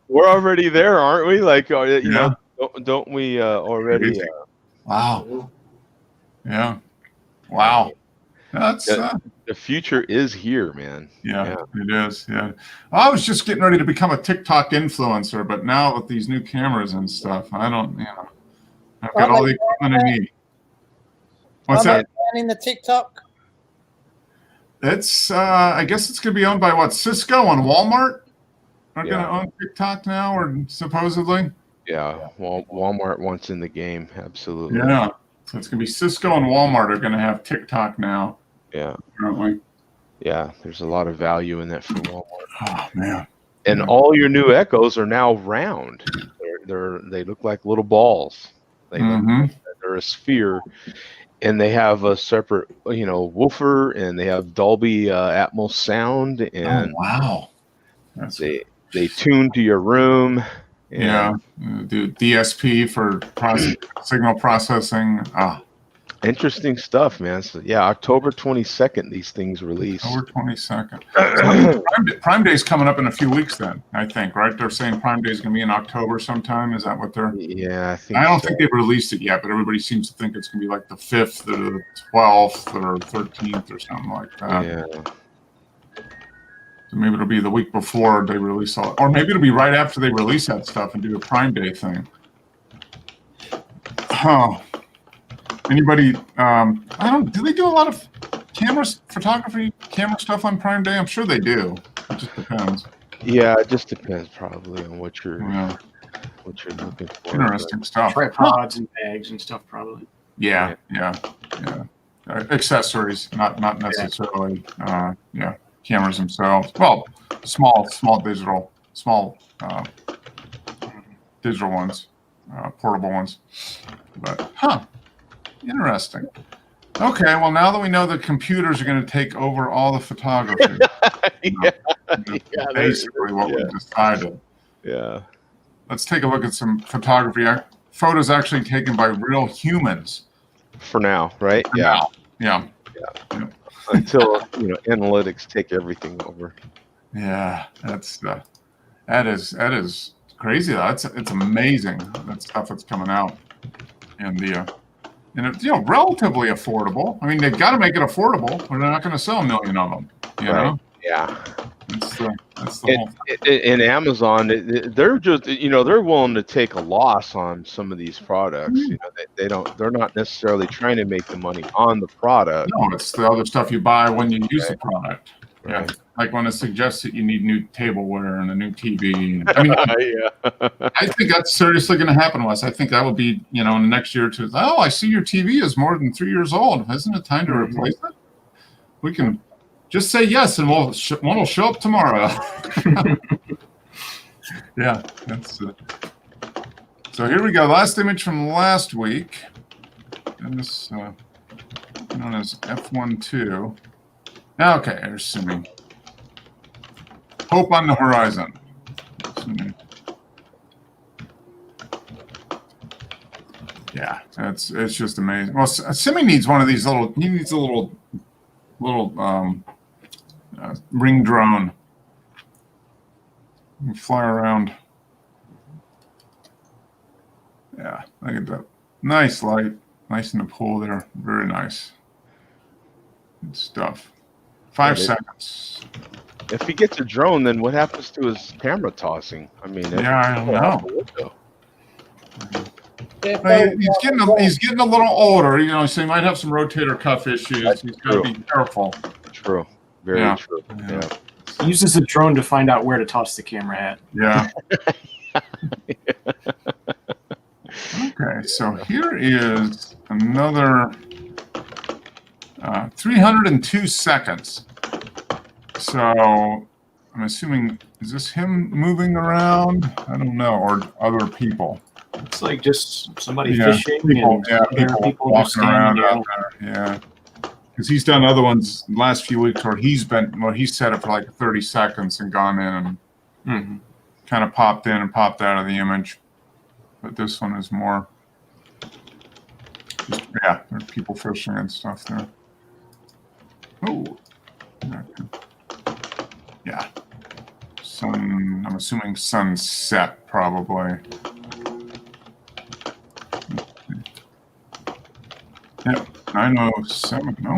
We're already there, aren't we? Like, don't we already? Wow. Yeah. Wow. That's the future is here, man. Yeah, it is. Yeah. I was just getting ready to become a TikTok influencer, but now with these new cameras and stuff, I don't. I've got all the equipment I need. What's that? In the TikTok. It's I guess it's gonna be owned by Cisco and Walmart are gonna own TikTok now, or supposedly. Yeah. Well, Walmart wants in the game, absolutely. Yeah. So it's gonna be Cisco and Walmart are gonna have TikTok now. Yeah. Apparently. Yeah. There's a lot of value in that for Walmart. Oh man. And all your new Echoes are now round. They look like little balls. They're a sphere. And they have a separate, woofer, and they have Dolby Atmos sound, and wow, they tune to your room. Do DSP for signal processing. Interesting stuff, man. So October 22nd, these things release. October 22nd. So Prime Day is coming up in a few weeks. Then I think, right? They're saying Prime Day is going to be in October sometime. Is that what they're? Yeah, I don't think they've released it yet, but everybody seems to think it's going to be like the 5th or the 12th or 13th or something like that. Yeah. So maybe it'll be the week before they release all, or maybe it'll be right after they release that stuff and do a Prime Day thing. Oh. Anybody? Do they do a lot of photography, camera stuff on Prime Day? I'm sure they do. It just depends. Yeah, it just depends probably on what you're looking for. Interesting stuff. Tripods and bags and stuff, probably. Yeah. Accessories, not necessarily. Cameras themselves. Well, small digital ones, portable ones. But interesting. Okay, well, now that we know that computers are going to take over all the photography, basically what we decided. Yeah. Let's take a look at some photography. Photos actually taken by real humans. For now, right? Yeah. Until analytics take everything over. Yeah, that is crazy. It's amazing, that stuff that's coming out, and it's relatively affordable. I mean, they've got to make it affordable, or they're not going to sell 1 million of them. You know? Yeah. That's the whole thing. In Amazon, they're just they're willing to take a loss on some of these products. They're not necessarily trying to make the money on the product. No, it's the other stuff you buy when you use the product. Right. Yeah, like when it suggests that you need new tableware and a new TV. I mean, I think that's seriously going to happen, Wes. I think that will be, in the next year or two. Oh, I see your TV is more than 3 years old. Isn't it time to replace it? We can just say yes, and one will show up tomorrow. Yeah, that's. So here we go. Last image from last week, and this known as F12. Okay, there's Simi. Hope on the horizon. Yeah, it's just amazing. Well, Simi needs one of these little. He needs a little ring drone. You can fly around. Yeah, look at that. Nice light. Nice in the pool there. Very nice. Good stuff. 5 seconds. If he gets a drone, then what happens to his camera tossing? I mean, I don't know. Yeah, He's getting a little older, so he might have some rotator cuff issues. He's got to be careful. true. Very Yeah. true. Yeah. Yeah. He uses a drone to find out where to toss the camera at. Yeah. Okay, so here is another 302 seconds. So I'm assuming, is this him moving around? I don't know, or other people. It's like just somebody Yeah, fishing people, and yeah, other people just walking around standing out there. Yeah, because he's done other ones the last few weeks where he's set it for like 30 seconds and gone in and Mhm. kind of popped in and popped out of the image. But this one is more, just, yeah, there's people fishing and stuff there. Oh, yeah. Sun, I'm assuming sunset probably. Yep, 9:07, no?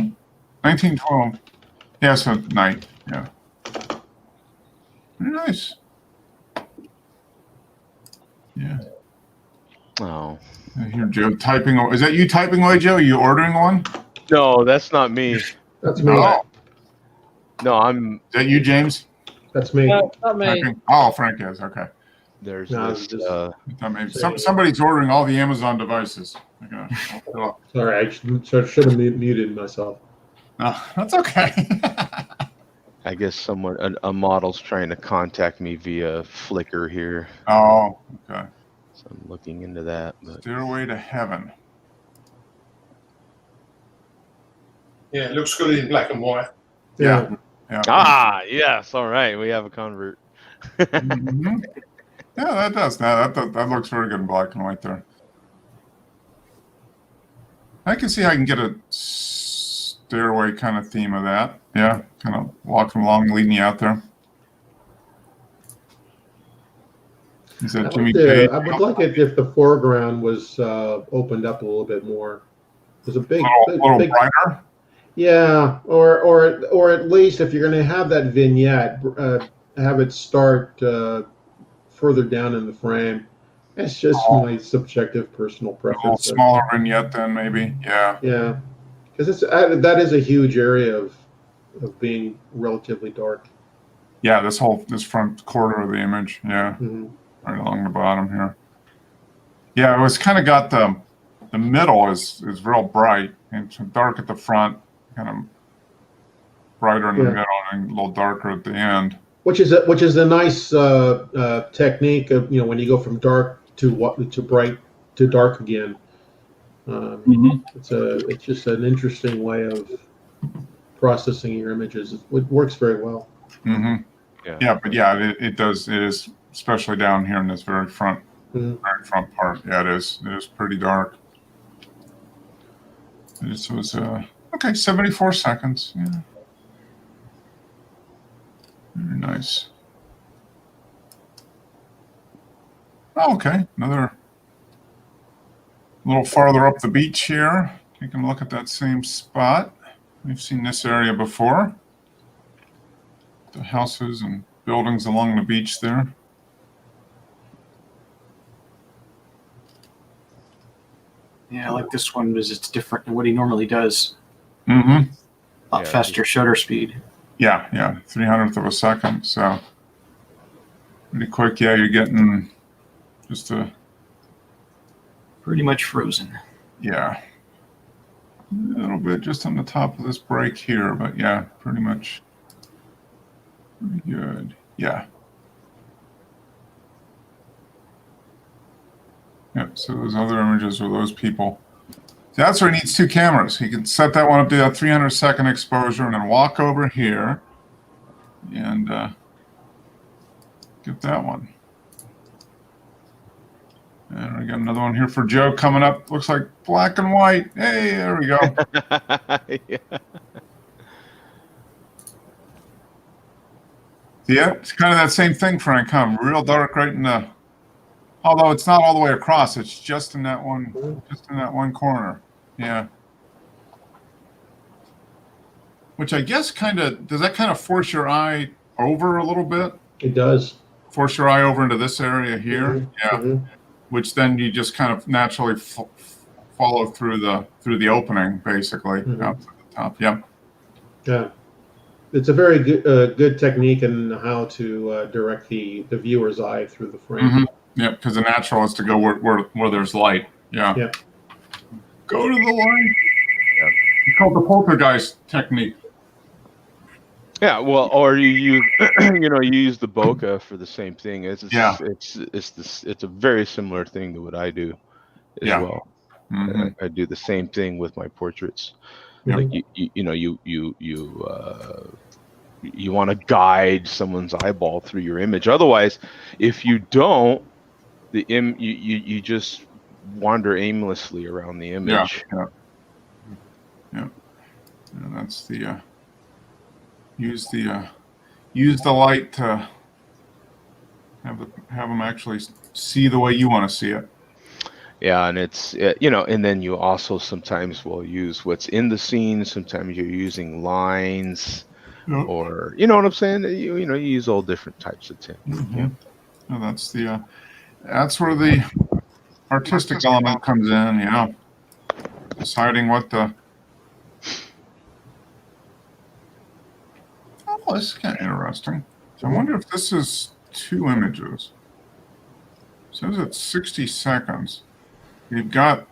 1912. Yeah, so night, yeah. Very nice. Yeah. Oh. I hear Joe typing. Is that you typing away, Joe? Are you ordering one? No, that's not me. That's me. Oh, No, I'm. is that you, James? That's me. No, not me. Typing? Oh, Frank is. Okay. There's No, this. just- I thought maybe somebody's ordering all the Amazon devices. They're gonna fill up. Sorry, I should have muted myself. No, that's okay. I guess a model's trying to contact me via Flickr here, Oh, okay. so I'm looking into that. But Stairway to Heaven. Yeah, it looks good in black and white. Yeah. Yeah. Yes, all right, we have a convert. Mhm. Yeah, that does. That looks very good in black and white there. I can see how I can get a stairway kind of theme of that. Yeah, kind of walking along, leading you out there. Is that Jimmy Page? I would like it if the foreground was opened up a little bit more. There's a big, A little big brighter. yeah, or at least if you're going to have that vignette, have it start further down in the frame. It's just my subjective personal A little preference. smaller vignette then maybe. Yeah. Yeah, because it's that is a huge area of being relatively dark. Yeah, this front quarter of the image. Yeah. Mhm. Right along the bottom here. Yeah, it was kind of got the middle is real bright and it's dark at the front, kind of brighter in the Yeah. middle and a little darker at the end. Which is a nice technique of when you go from dark to bright to dark again. It's just an interesting way of processing your images. It works very well. Mm-hmm. Yeah, but yeah, it does. It is, especially down here in this very front part. Yeah, it is. It is pretty dark. This was okay. 74 seconds. Yeah, very nice. Oh, okay, another little farther up the beach here. Taking a look at that same spot. We've seen this area before. The houses and buildings along the beach there. Yeah, I like this one because it's different than what he normally does. Mm-hmm. A lot faster shutter speed. Yeah, 300th of a second. So pretty quick. Yeah, you're getting just a Pretty much frozen. a little bit just on the top of this break here, but yeah, pretty much pretty good. Yeah. Yep, so those other images are those people. That's where he needs two cameras. He can set that one up to that 300-second exposure and then walk over here and get that one. And we got another one here for Joe coming up. Looks like black and white. Hey, there we go. Yeah, it's kind of that same thing, Frank. Real dark right in the. Although it's not all the way across, it's just in that one corner. Yeah. Which I guess does that kind of force your eye over a little bit? It does. Force your eye over into this area here. Mhm. Yeah. Mhm. Which then you just kind of naturally follow through the opening, basically, Mhm. out to the top. Yeah. Yeah. it's a very good technique in how to direct the viewer's eye through the frame. Mm-hmm. Yeah, because the natural is to go where there's light. Yeah. Yep. Go to the light. Yeah. It's called the poltergeist technique. Yeah, well, or you use, you use the bokeh for the same thing. It's a very similar thing to what I do as Yeah. well. Mm-hmm. I do the same thing with my portraits. Yep. Like you want to guide someone's eyeball through your image. Otherwise, if you don't, you just wander aimlessly around the image. Yeah. And that's the use the light to have them actually see the way you want to see it. Yeah, and it's and then you also sometimes will use what's in the scene. Sometimes you're using lines, Yep. or you know what I'm saying. You use all different types of techniques. Mm-hmm. No, that's where the artistic element comes in. Yeah, deciding what the. Oh, this is kind of interesting. So I wonder if this is 2 images. It says it's 60 seconds. You've got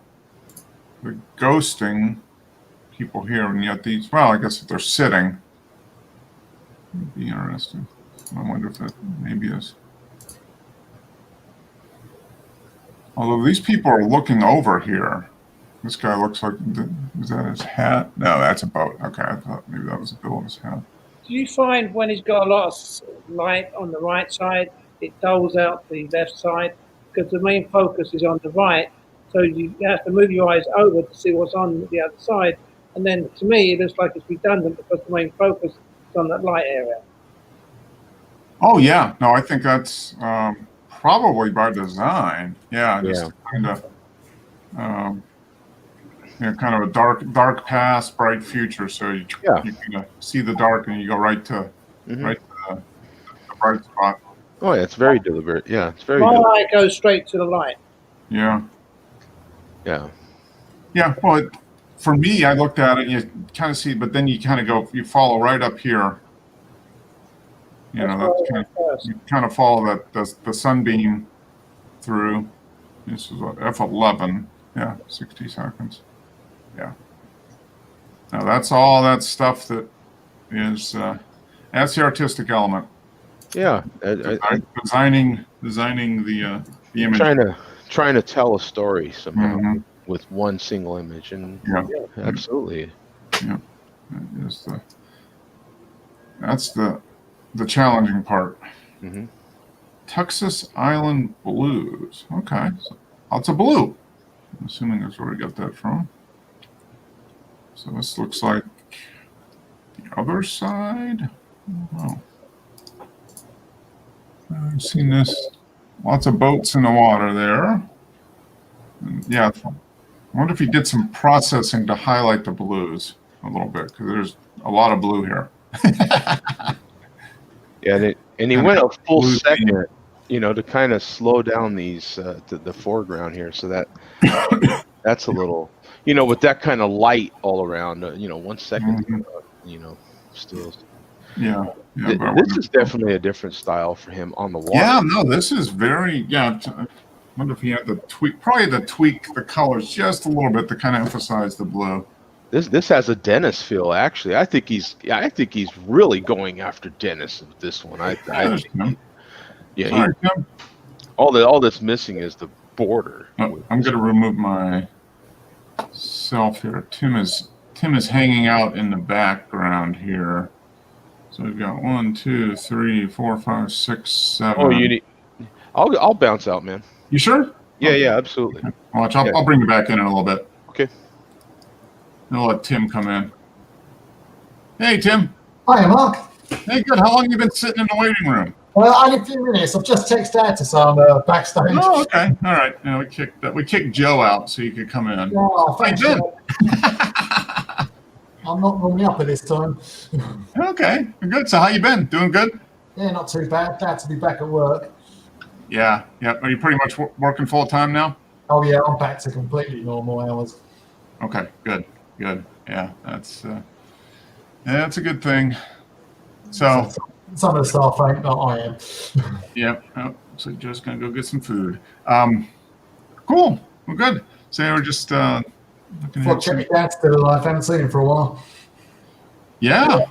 the ghosting people here, and yet these. Well, I guess if they're sitting, it'd be interesting. I wonder if that maybe is. Although these people are looking over here. This guy looks like, is that his hat? No, that's a boat. Okay, I thought maybe that was a bill of his hat. Do you find when he's got a lot of light on the right side, it dulls out the left side? Because the main focus is on the right, so you have to move your eyes over to see what's on the other side. And then to me, it looks like it's redundant because the main focus is on that light area. Oh, yeah. No, I think that's probably by design. Yeah, just kind of, kind of a dark past, bright future. So you kind of see the dark and you go right to the bright spot. Oh, yeah, it's very deliberate. Yeah, it's very. My deliberate. eye goes straight to the light. Yeah. Yeah. Yeah. Well, for me, I looked at it and you kind of see, but then you kind of go, you follow right up here. You kind of follow the sunbeam through. This is what F11. Yeah, 60 seconds. Yeah. Now that's all that stuff that is. That's the artistic element. Yeah. Designing the image. Trying to tell a story somehow Mm-hmm. with one single image, and absolutely. Yeah. That's the challenging part. Mm-hmm. Texas Island Blues. Okay. So lots of blue. I'm assuming that's where we got that from. So this looks like the other side. Oh. I've seen this. Lots of boats in the water there. And yeah. I wonder if he did some processing to highlight the blues a little bit, because there's a lot of blue here. Yeah, and he went a full second, to kind of slow down these the foreground here, so that's a little, with that kind of light all around, 1 second, still. Yeah. This is definitely a different style for him on the water. Yeah, no, this is very, I wonder if he had to tweak the colors just a little bit to kind of emphasize the blue. This has a Dennis feel, actually. I think he's really going after Dennis with this one. All that's missing is the border. Oh, I'm going to remove myself here. Tim is hanging out in the background here. So we've got 1, 2, 3, 4, 5, 6, 7. Oh, you need. I'll bounce out, man. You sure? Yeah, Okay. yeah, absolutely. Watch, I'll bring you back in a little bit. Okay. I'll let Tim come in. Hey, Tim. Hi, Mark. Hey, good. How long have you been sitting in the waiting room? Only a few minutes. I've just texted out to some backstage. Oh, okay. All right. Now we kicked Joe out so you could come in. Oh, thanks. Hey, Ben. I'm not normally up at this time. Okay. Good. So how you been? Doing good? Yeah, not too bad. Glad to be back at work. Yeah. Are you pretty much working full time now? Oh, yeah, I'm back to completely normal hours. Okay. Good. Yeah. That's a good thing. So, Some of the staff ain't, but I am. yep. Oh, so just gonna go get some food. Cool. Well, good. So we're just looking Well, at check some. your dad still alive. Haven't seen him for a while. Yeah.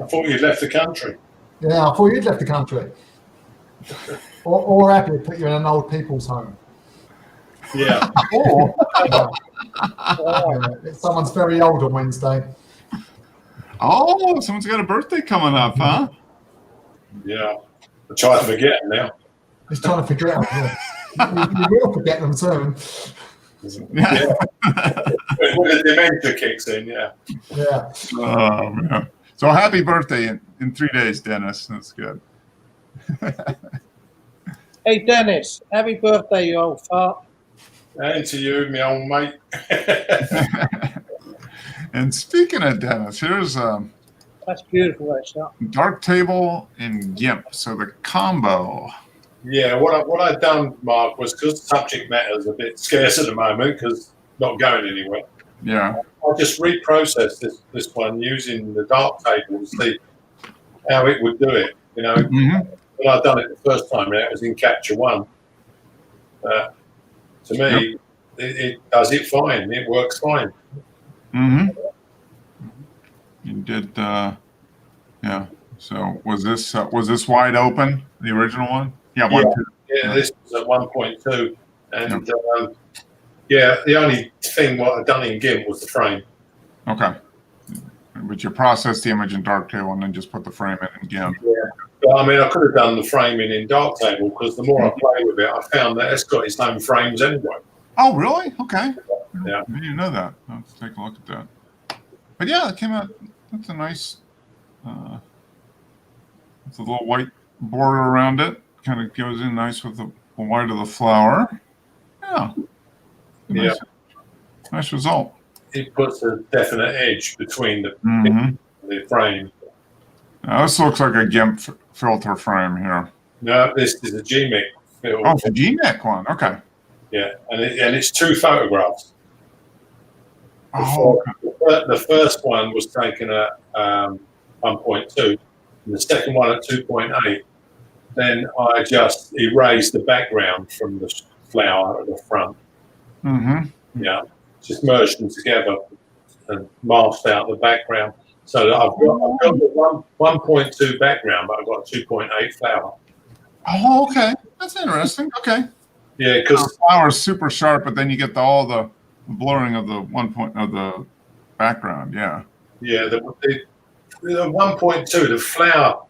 I thought you'd left the country. Yeah, I thought you'd left the country. Or happy to put you in an old people's home. Yeah. Or someone's very old on Wednesday. Oh, someone's got a birthday coming up, huh? Yeah. I try to forget them now. He's trying to figure it out. Yeah. You will forget them soon. Yeah. When the dementia kicks in, yeah. Yeah. Oh man. So happy birthday in 3 days, Dennis. That's good. Hey, Dennis, happy birthday, you old fart. And to you, my old mate. And speaking of Dennis, here's That's beautiful, that shot. Dark Table and GIMP. So the combo. Yeah, what I'd done, Mark, was because subject matter is a bit scarce at the moment because not going anywhere. Yeah. I just reprocessed this one using the dark table to see how it would do it. You know, Mm-hmm. when I'd done it the first time, it was in Capture One. To me, it does it fine. It works fine. Mm-hmm. You did. Yeah. So was this wide open? The original one? Yeah. Yeah. 1, 2. Yeah, this was at 1.2, and the only thing what I'd done in GIMP was the frame. Okay. But you processed the image in Darktable and then just put the frame in GIMP. Yeah. But I mean, I could have done the framing in Darktable because the more I play with it, I found that it's got its own frames anyway. Oh, really? Okay. Yeah. I didn't know that. I'll have to take a look at that. But yeah, it came out. That's a nice. It's a little white border around it. Kind of goes in nice with the white of the flower. Yeah. Nice, nice result. It puts a definite edge between Mm-hmm. the frame. Now, this looks like a GIMP filter frame here. No, this is a GMIC film. Oh, it's a GMIC one. Okay. Yeah, and it's 2 photographs. Oh, okay. The first one was taken at 1.2, and the second one at 2.8. Then I just erased the background from the flower at the front. Mm-hmm. Yeah, just merged them together and masked out the background. So that I've got the 1.2 background, but I've got a 2.8 flower. Oh, okay. That's interesting. Okay. Yeah, The because flower is super sharp, but then you get all the blurring of the of the background. Yeah. the 1.2, the flower,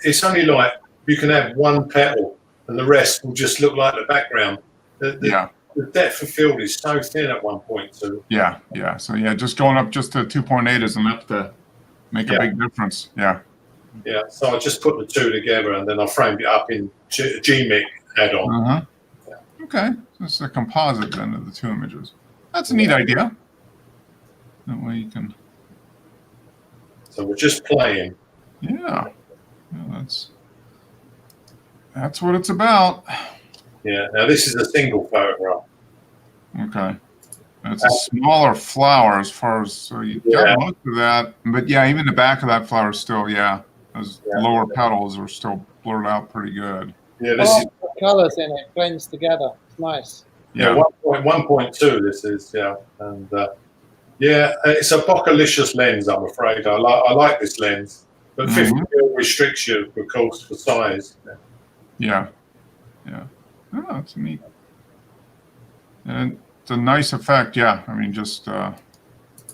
it's only like you can have one petal and the rest will just look like the background. Yeah. The depth of field is so thin at 1.2. Yeah. Yeah. So yeah, just going up just to 2.8 is enough to make a big difference. Yeah. Yeah, so I just put the two together and then I framed it up in GMIC add-on. Uh-huh. Okay. So it's a composite then of the two images. That's a neat idea. That way you can. So we're just playing. Yeah. Yeah, that's what it's about. Yeah, now this is a single photograph. Okay. It's a smaller flower as far as, so you got most of that. But yeah, even the back of that flower is still, those lower petals are still blurred out pretty good. Yeah, this is The colours in it blends together. It's nice. Yeah. 1.2 this is, and it's a Bocalicious lens, I'm afraid. I like this lens, but 50 mil restricts you, of course, for size. Yeah. Yeah. Oh, that's neat. And it's a nice effect. Yeah. I mean, just, I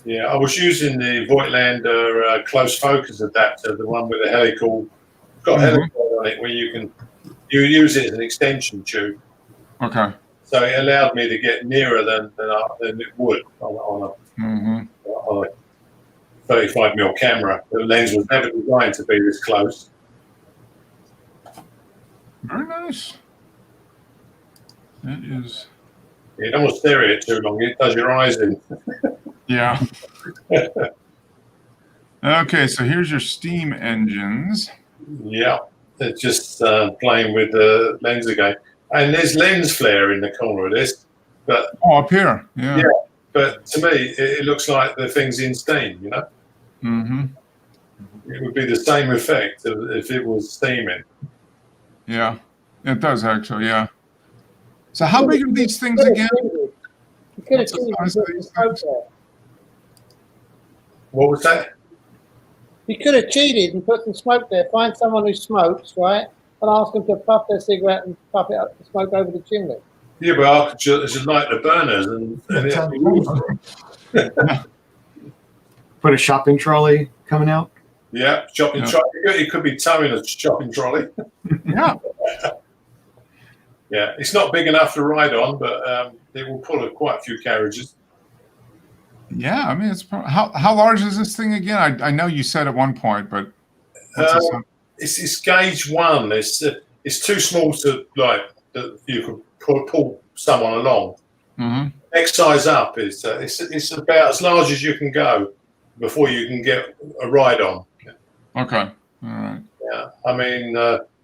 was using the Voigtlander close focus adapter, the one with the helical. It's got a helical on it where you use it as an extension tube. okay. So it allowed me to get nearer than it would on a 35 mm camera. The lens was never designed to be this close. Very nice. It is. You don't want to stare at it too long; it does your eyes in. Yeah. Okay, so here's your steam engines. Yeah, it's just playing with the lens again. And there's lens flare in the corner of this, but Up here. Yeah. but to me, it looks like the thing's in steam. You know. Mm-hmm. it would be the same effect if it was steaming. Yeah, it does actually. Yeah. So how big are these things again? You could have What's the cheated size and of put these some smoke things? there. What was that? You could have cheated and put some smoke there. Find someone who smokes, right, and ask them to puff their cigarette and puff it up the smoke over the chimney. Yeah, but I could just light the burners and Put a shopping trolley coming out. yeah, shopping Yeah. trolley. It could be towing a shopping trolley. Yeah. Yeah, it's not big enough to ride on, but it will pull quite a few carriages. Yeah. I mean, how large is this thing again? I know you said at one point, but what's this one? It's gauge 1. It's too small to like that you could pull someone along. Mm-hmm. Next size up is it's about as large as you can go before you can get a ride on. Okay. All right. Yeah, I mean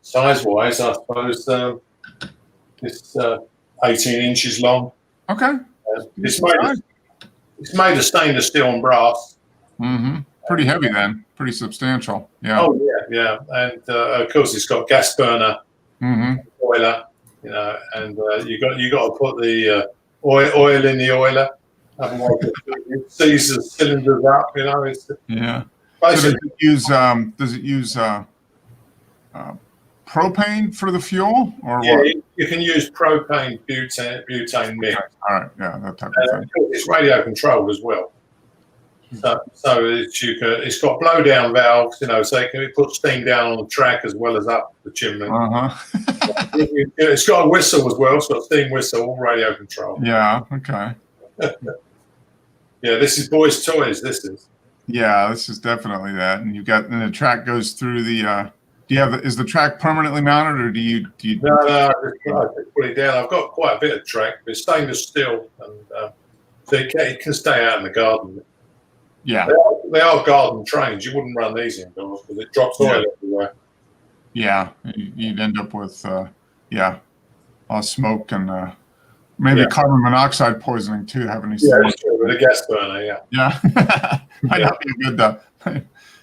size wise, I suppose it's 18 inches long. Okay. It's made of stainless steel and brass. Mm-hmm. Pretty heavy then. Pretty substantial. Yeah. Oh yeah, and of course it's got gas burner, Mm-hmm. boiler, and you got to put the oil in the oiler, otherwise it sees the cylinders up. It's Yeah. So basically does it use propane for the fuel or yeah. what? You can use propane butane mix. All right. Yeah, that type of And thing. of course it's radio controlled as well. So it's got blow down valves, so it can put steam down on the track as well as up the chimney. Uh-huh. It's got a whistle as well. It's got a steam whistle, all radio controlled. Yeah. Okay. Yeah, this is boys' toys. This is. Yeah, this is definitely that. And and the track goes through the is the track permanently mounted or do you No, I just put it down. I've got quite a bit of track, but it's stainless steel, and so it can stay out in the garden. Yeah. They are garden trains. You wouldn't run these indoors because it drops oil everywhere. Yeah. You'd end up with a lot of smoke and maybe carbon monoxide poisoning too, having these Yeah, things. sure, with a gas burner. Yeah, Yeah. Might not be good though.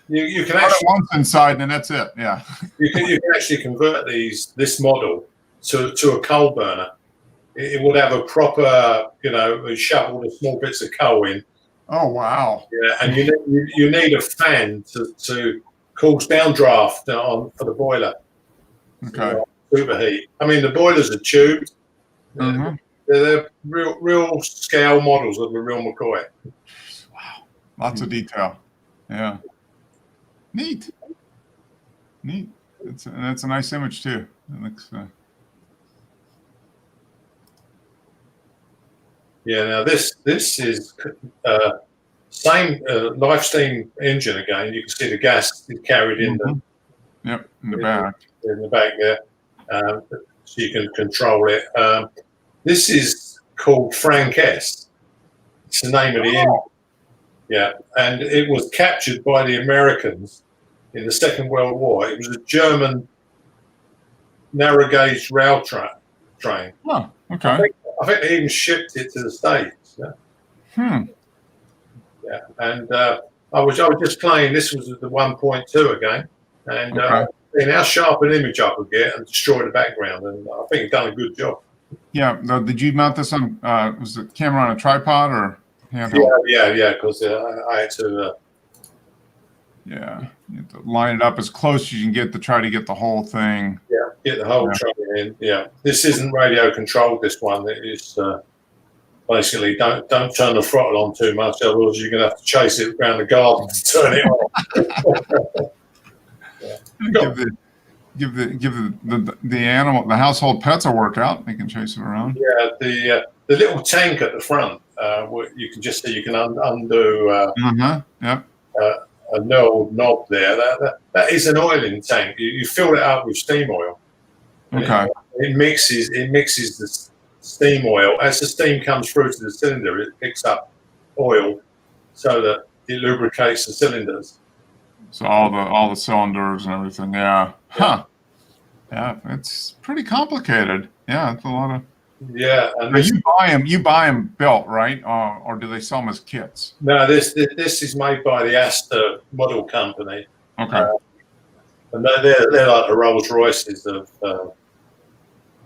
you can Put it actually once inside and then that's it. Yeah. you can actually convert this model to a coal burner. It would have a proper, shovel the small bits of coal in. Oh wow. Yeah, and you need a fan to cause downdraft for the boiler. Okay. Superheat. I mean, the boilers are tubed. Mhm. They're real scale models of the real McCoy. Lots of detail. Yeah. Neat. That's a nice image too. It looks. Yeah. Now this is same live steam engine again. You can see the gas is carried in Yep, in the back. the back there, so you can control it. This is called Frank S. It's the name of the engine. Yeah, and it was captured by the Americans in the Second World War. It was a German narrow gauge rail train. Oh, I okay. think they even shipped it to the States. Yeah, yeah. And I was just playing. This was the 1.2 again, and Okay. seeing how sharp an image I could get and destroy the background, and I think it's done a good job. Yeah. Did you mount this on? Was the camera on a tripod or handheld? Yeah, because I had to. Yeah. You have to line it up as close as you can get to try to get the whole thing. Get the whole train in. Yeah, this isn't radio controlled. This one it is basically don't turn the throttle on too much, otherwise you're gonna have to chase it around the garden to turn it on. Give the animal, the household pets a workout. They can chase it around. Yeah, the little tank at the front, you can just see you can undo Yep. a knob there. That is an oiling tank. You fill it up with steam oil. Okay. It mixes the steam oil. As the steam comes through to the cylinder, it picks up oil so that it lubricates the cylinders. So all the cylinders and everything. Yeah. Huh. Yeah. It's pretty complicated. Yeah. It's a lot of. Yeah, and Now you buy them built, right? Or do they sell them as kits? no, this is made by the Astor Model Company. Okay. And they're like the Rolls Royces of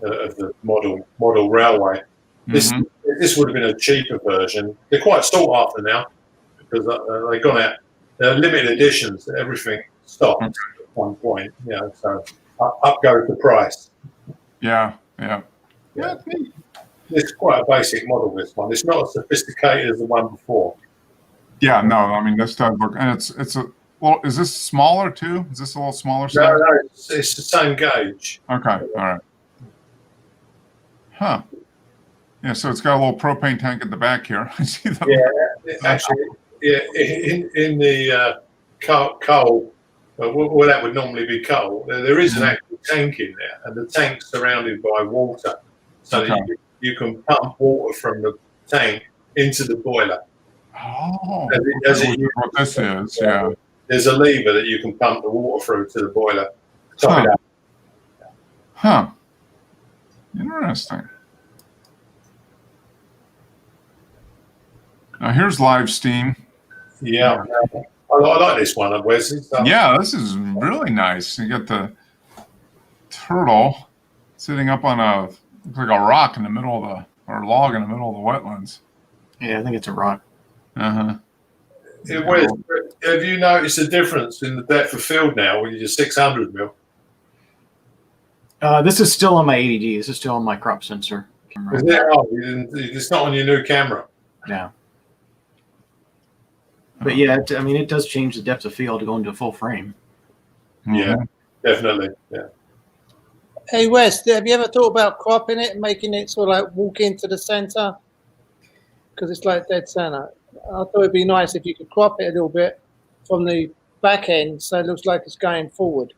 the model railway. Mhm. This would have been a cheaper version. They're quite sought after now because they've gone out. They're limited editions. Everything stopped at one point. So up goes the price. Yeah. Yeah. It's quite a basic model. This one. It's not as sophisticated as the one before. Yeah. No, I mean this does look, and it's a. Well, is this smaller too? Is this a little smaller size? No, it's the same gauge. Okay. All right. Huh. Yeah. So it's got a little propane tank at the back here. I see that. Yeah, actually, in the coal, well, that would normally be coal. There is an actual tank in there, and the tank's surrounded by water, so that you can pump water from the tank into the boiler. Oh, As that's what this is. Yeah. There's a lever that you can pump the water through to the boiler. Top it up. Huh. Interesting. Now here's live steam. Yeah, I like this one, Wesley. So. Yeah, this is really nice. You got the turtle sitting up on looks like a rock in the middle of or log in the middle of the wetlands. Yeah, I think it's a rock. Uh-huh. Have you noticed a difference in the depth of field now when you're 600 mil? This is still on my ADD. This is still on my crop sensor camera. It's not on your new camera. No. But yeah, it does change the depth of field to go into a full frame. Yeah, definitely. Yeah. Hey Wes, have you ever thought about cropping it and making it sort of like walk into the center? Because it's like dead center. I thought it'd be nice if you could crop it a little bit from the back end so it looks like it's going forward.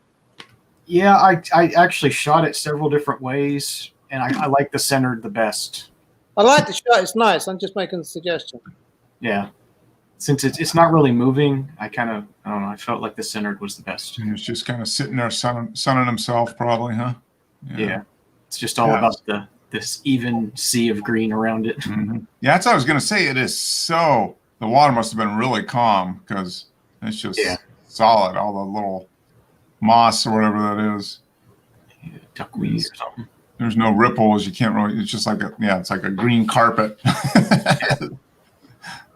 Yeah, I actually shot it several different ways, and I like the centered the best. I like the shot. It's nice. I'm just making a suggestion. Yeah. Since it's not really moving, I don't know, I felt like the centered was the best. He was just kind of sitting there sunning himself probably, huh? Yeah. It's just all about this even sea of green around it. Mm-hmm. Yeah, that's what I was going to say. It is the water must have been really calm because it's just solid. All the little moss or whatever that is. Yeah, duckweed or something. There's no ripples. You can't really, it's just like it's like a green carpet,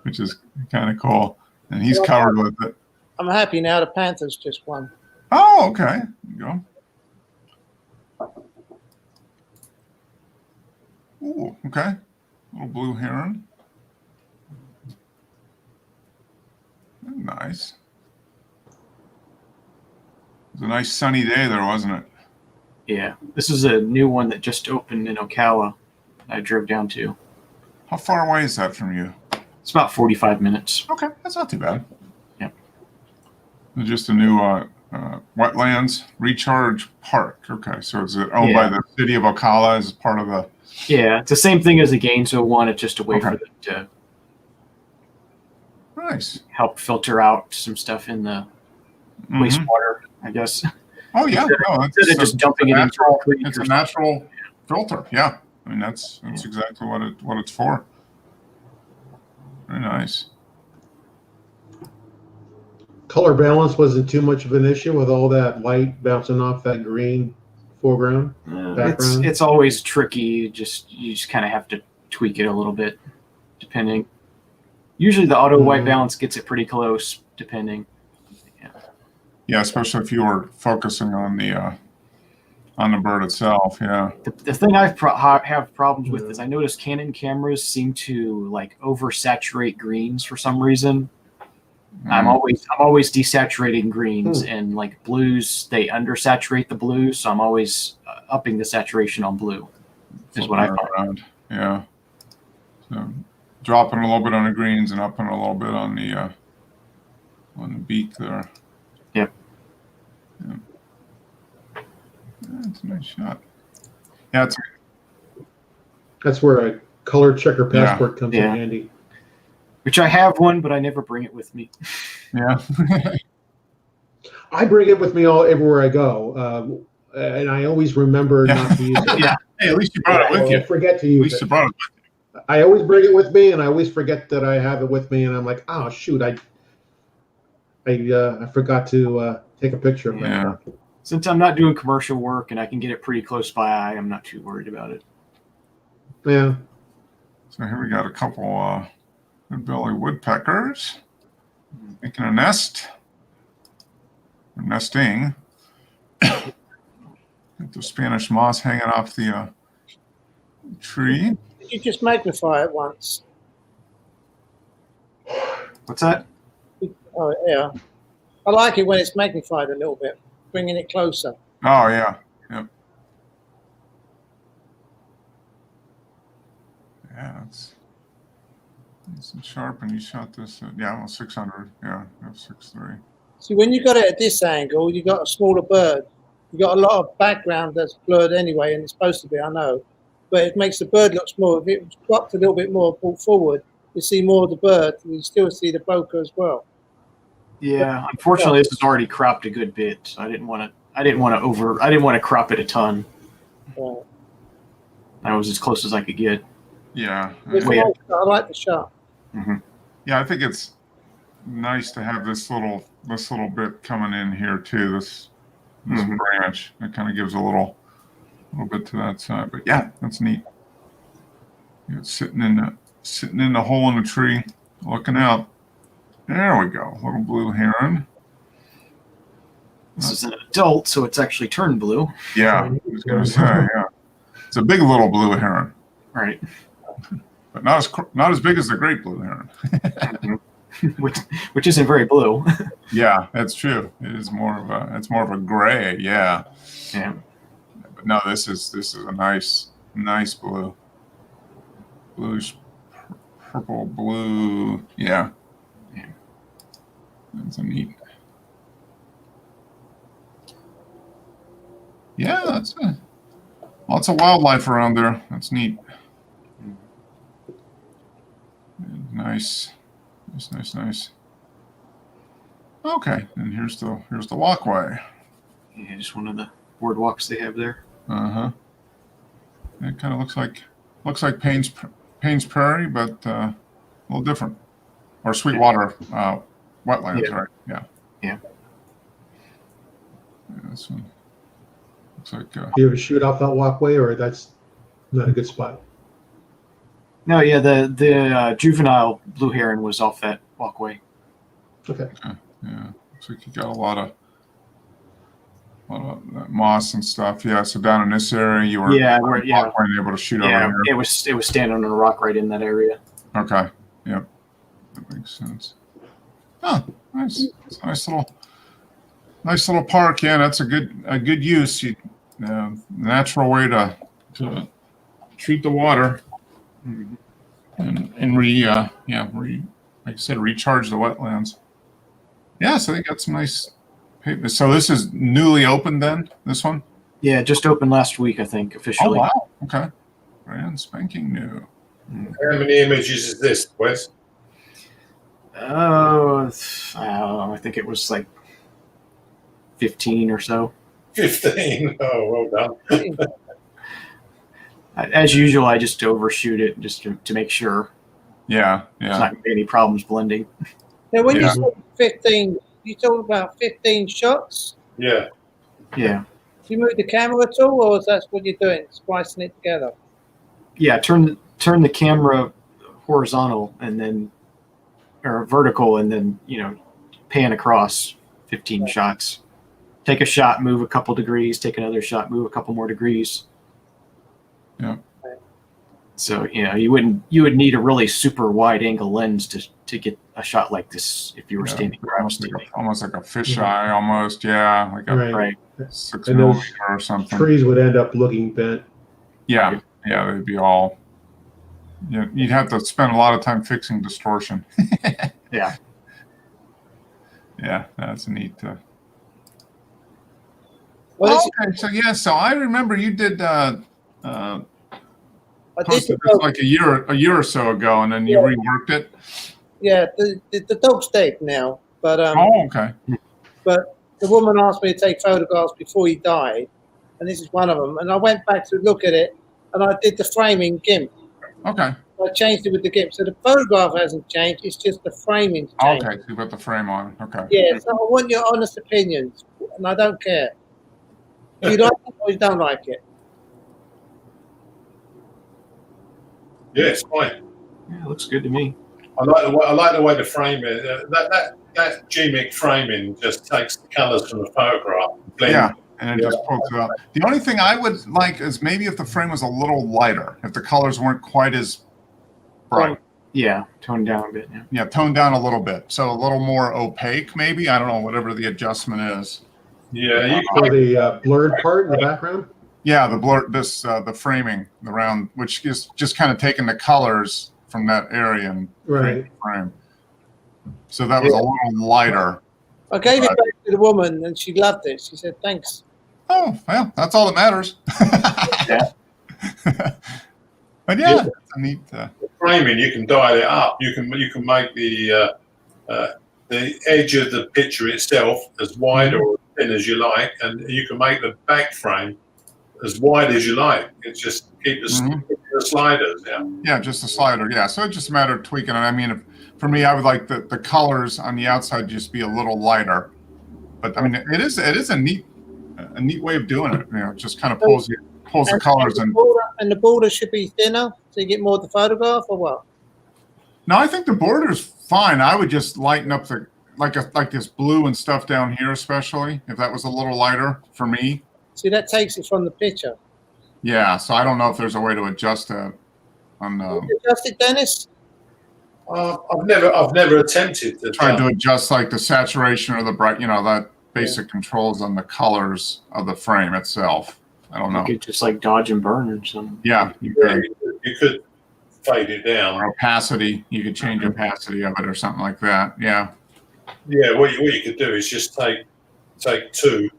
which is kind of cool. And he's covered with it. I'm happy now the Panthers just won. Oh, okay. There you go. Ooh, okay. Little blue heron. Nice. It was a nice sunny day there, wasn't it? Yeah. This is a new one that just opened in Ocala. I drove down to. How far away is that from you? It's about 45 minutes. Okay, that's not too bad. Yeah. It's just a new wetlands recharge park. Okay, so is it owned by the city of Ocala as part of the? Yeah, it's the same thing as the Gainesville one. It's just a way for them to help filter out some stuff in the wastewater, I guess. Oh yeah, instead of just dumping it into a creek. It's a natural filter. Yeah, I mean that's exactly what it's for. Very nice. Color balance wasn't too much of an issue with all that light bouncing off that green foreground background. It's always tricky. You just kind of have to tweak it a little bit, depending. Usually the auto white balance gets it pretty close, depending. Yeah, especially if you were focusing on the bird itself. Yeah. The thing I have problems with is I notice Canon cameras seem to like oversaturate greens for some reason. I'm always desaturating greens, and like blues, they undersaturate the blues, so I'm always upping the saturation on blue. Is what I found. Yeah. So dropping a little bit on the greens and upping a little bit on the beak there. Yep. Yeah. That's a nice shot. Yeah, that's where a color checker passport comes in handy. Which I have one, but I never bring it with me. Yeah. I bring it with me everywhere I go, and I always remember not to use it. Yeah. Hey, at least you brought it with you. I forget to use it. At least you brought it with you. I always bring it with me, and I always forget that I have it with me, and I'm like, oh shoot, I forgot to take a picture of it. Yeah. Since I'm not doing commercial work and I can get it pretty close by, I'm not too worried about it. Yeah. So here we got a couple wood-belly woodpeckers making a nest. Or nesting. Got the Spanish moss hanging off the tree. Did you just magnify it once? What's that? Oh, yeah. I like it when it's magnified a little bit, bringing it closer. Oh, yeah. Yep. Yeah, it's nice and sharp. And you shot this at, 600. Yeah, f6.3. See, when you got it at this angle, you got a smaller bird. You got a lot of background that's blurred anyway, and it's supposed to be, I know. But it makes the bird look small. If it was cropped a little bit more, brought forward, you see more of the bird, and you still see the bokeh as well. Yeah, unfortunately, this is already cropped a good bit. So I didn't want to crop it a ton. I was as close as I could get. Yeah. It's Wait. nice. I like the shot. Yeah, I think it's nice to have this little bit coming in here too. This branch. It kind of gives a little bit to that side. But yeah, that's neat. It's sitting in the hole in the tree, looking out. There we go. Little blue heron. This is an adult, so it's actually turned blue. Yeah, I was gonna say, yeah. It's a big little blue heron, Right. but not as big as the great blue heron. which isn't very blue. Yeah, that's true. It's more of a gray. Yeah. Yeah. But no, this is a nice blue, bluish, purple blue. Yeah. That's a neat. Yeah, that's lots of wildlife around there. That's neat. Nice. Okay, and here's the walkway. Yeah, just one of the boardwalks they have there. It kind of looks like Payne's Prairie, but a little different, or Sweetwater wetlands, Yeah. right? Yeah. Yeah. This one looks like. You ever shoot off that walkway, or that's not a good spot? No, yeah, the juvenile blue heron was off that walkway. Okay. Yeah, looks like you got a lot of that moss and stuff. Yeah, so down in this area, you were we're able to shoot over here. it was standing on a rock right in that area. Okay. Yep. That makes sense. Oh, nice. It's a nice little park. Yeah, that's a good use. Natural way to treat the water and like I said, recharge the wetlands. Yeah, so they got some nice paper. So this is newly opened then, this one? Yeah, just opened last week, I think, Oh, officially. wow. Okay. Brand spanking new. How many images is this, Wes? Oh, I think it was like 15 or so. 15. Oh, well done. As usual, I just overshoot it just to make sure Yeah, there's yeah. not going to be any problems blending. Now, when Yeah. you said 15, you talking about 15 shots? Yeah. Yeah. Do you move the camera at all, or is that what you're doing, splicing it together? Yeah, turn the camera horizontal and then or vertical and then, pan across 15 shots. Take a shot, move a couple degrees, take another shot, move a couple more degrees. Yeah. So, you would need a really super wide angle lens to get a shot like this if you were Yeah, standing where I was almost standing. like a fisheye, almost. Yeah, like a Right. Right. 6 And those millimeter or something. Trees would end up looking bent. Yeah, yeah, they'd be all. Yeah, you'd have to spend a lot of time fixing distortion. Yeah. Yeah, that's neat. Well, this- Okay, so I remember you did I did posted the this dog, like a year or so ago, and then you Yeah. reworked it. yeah, the dog's dead now, but Oh, okay. but the woman asked me to take photographs before he died, and this is one of them. And I went back to look at it, and I did the framing GIMP. Okay. I changed it with the GIMP, so the photograph hasn't changed. It's just the framing's changed. Okay. So you put the frame on. Okay. Yeah, so I want your honest opinions. and I don't care. Do you like it or you don't like it? Yeah, it's fine. Yeah, it looks good to me. I like the way the frame is. That GMIC framing just takes the colours from the photograph. Blend. Yeah, and it just pulls it up. The only thing I would like is maybe if the frame was a little lighter, if the colors weren't quite as bright. Yeah, toned down a bit. Yeah. Yeah, toned down a little bit. So a little more opaque, maybe. I don't know, whatever the adjustment is. Yeah, you For the blurred part in the background. Yeah, the blur, the framing, the round, which is just kind of taking the colors from that area and creating the frame. So that was a little lighter. I gave it back to the woman, and she loved it. She said, "Thanks." Oh, well, that's all that matters. But yeah, it's a neat. framing, you can dial it up. You can make the edge of the picture itself as wide or as thin as you like, and you can make the back frame as wide as you like. It's just keep the sliders. Yeah. Yeah, just a slider. Yeah, so it's just a matter of tweaking it. I mean, for me, I would like the colors on the outside just be a little lighter. But I mean, it is a neat way of doing it. You know, it just kind of pulls the colors in. And the border should be thinner so you get more of the photograph, or what? No, I think the border's fine. I would just lighten up the like this blue and stuff down here, especially if that was a little lighter for me. See, that takes it from the picture. Yeah, so I don't know if there's a way to adjust that on Adjust it, Dennis? I've never attempted to try to adjust like the saturation or the bright, that basic controls on the colors of the frame itself. I don't know. You could just like dodge and burn or something. Yeah, you could fade it down. Or opacity, you could change opacity of it or something like that. Yeah. Yeah, what you could do is just take two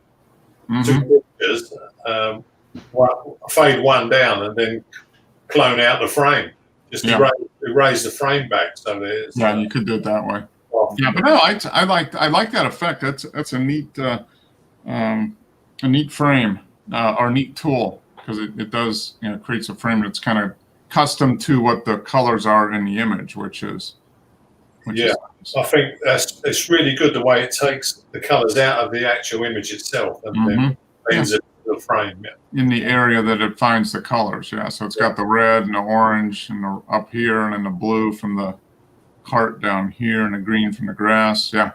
pictures, fade one down, and then clone out the frame. Just erase the frame back. So there's you could do it that way. Yeah, but no, I like that effect. That's a neat frame or neat tool, because it does creates a frame that's kind of custom to what the colors are in the image, which is nice. I think it's really good the way it takes the colors out of the actual image itself and then blends it to the frame. Yeah. In the area that it finds the colors, so it's got the red and the orange and the up here, and then the blue from the cart down here, and the green from the grass. Yeah.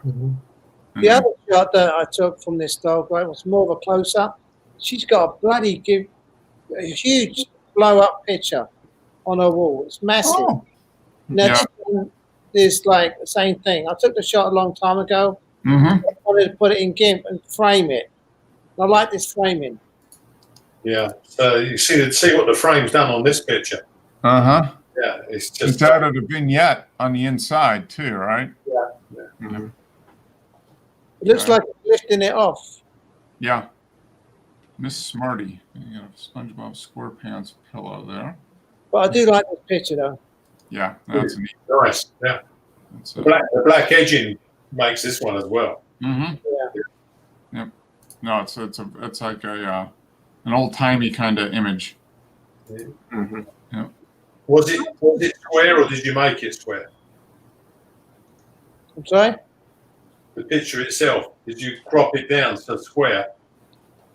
The other shot that I took from this dog, was more of a close-up. She's got a huge blow-up picture on her wall. It's massive. Oh. Now, this one is like the same thing. I took the shot a long time ago. I wanted to put it in GIMP and frame it. I like this framing. Yeah. So you see what the frame's done on this picture. Yeah, it's just it's added a vignette on the inside too, right? Yeah. It looks like it's lifting it off. Yeah. Miss Smarty. You got a SpongeBob SquarePants pillow there. But I do like this picture though. Yeah, that's neat. Nice. Yeah. The black edging makes this one as well. Yep. No, it's like an old timey kind of image. Yeah. Was it square, or did you make it square? I'm sorry? The picture itself, did you crop it down to square?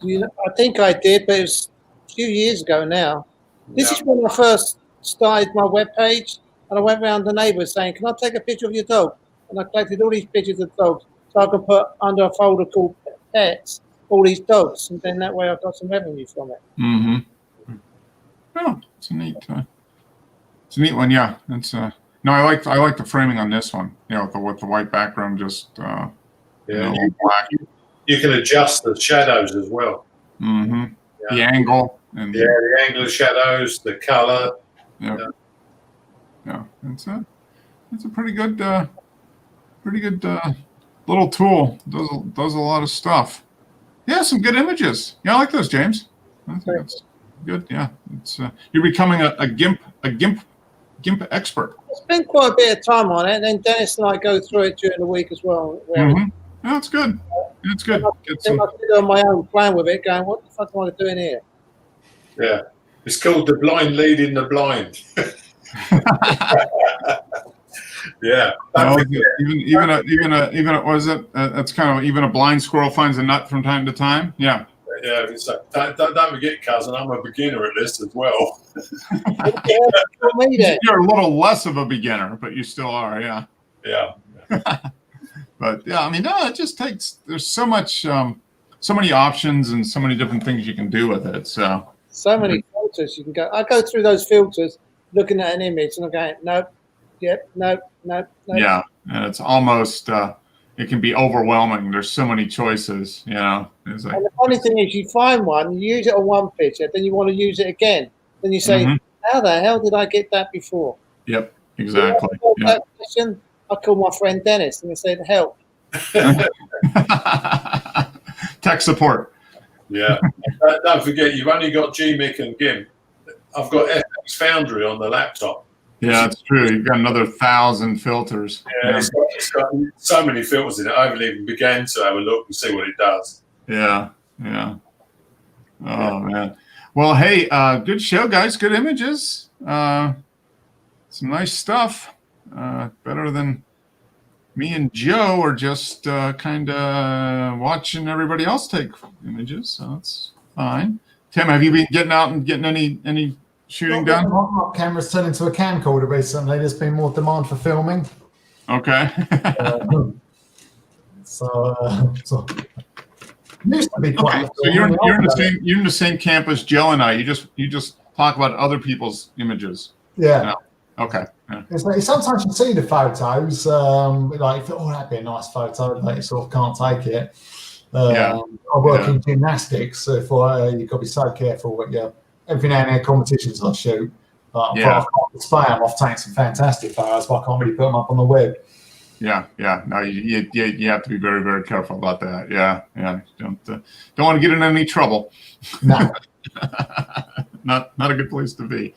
I think I did, but it was a few years ago now. This is when I first started my webpage, and I went around the neighbours saying, "Can I take a picture of your dog?" And I collected all these pictures of dogs, so I could put under a folder called Pets all these dogs, and then that way I got some revenue from it. Oh, it's a neat one. Yeah, it's no, I like the framing on this one. With the white background, just black. You can adjust the shadows as well. The angle and the angle of shadows, the color. Yeah, it's a pretty good little tool. Does a lot of stuff. Yeah, some good images. Yeah, I like those, James. I think that's good. Yeah, it's you're becoming a GIMP expert. Spend quite a bit of time on it, and then Dennis and I go through it during the week as well. Yeah, it's good. It's good. I sit on my own playing with it, going, "What the fuck am I doing here?" Yeah, it's called The Blind Leading the Blind. Yeah. No, even was it? That's kind of even a blind squirrel finds a nut from time to time. Yeah. Yeah, it's like, don't forget, cousin, I'm a beginner at this as well. For me then. You're a little less of a beginner, but you still are. Yeah. Yeah. But yeah, I mean, no, it just takes. There's so much, so many options and so many different things you can do with it. So So many filters you can go. I go through those filters looking at an image and I'm going, nope, yep, nope, nope, nope. yeah, and it's almost. It can be overwhelming. There's so many choices. You know, it's like And the funny thing is, you find one, you use it on one picture, then you want to use it again. Then you say, Mhm. how the hell did I get that before? Yep, exactly. Yeah. That question, I called my friend Dennis and he said, help. Tech support. Yeah. Don't forget, you've only got GMIC and GIMP. I've got FX Foundry on the laptop. Yeah, it's true. You've got another 1,000 filters. Yeah, it's got so many filters in it. I haven't even began to have a look and see what it does. Yeah, yeah. Oh man. Well, hey, good show, guys. Good images. Some nice stuff. Better than me and Joe are just kind of watching everybody else take images, so that's fine. Tim, have you been getting out and getting any shooting done? My camera's turned into a camcorder recently. There's been more demand for filming. Okay. So used to be quite. Okay, so you're in the same camp as Joe and I. You just talk about other people's images. Yeah. Okay. Yeah. It's like, sometimes you see the photos, like, oh, that'd be a nice photo, but you sort of can't take it. Yeah. I work in gymnastics, so you've got to be so careful. But yeah, every now and then competitions I shoot. But Yeah. I've got to spam. I've taken some fantastic photos, but I can't really put them up on the web. Yeah. No, you have to be very, very careful about that. Yeah. Don't want to get in any trouble. No. Not a good place to be.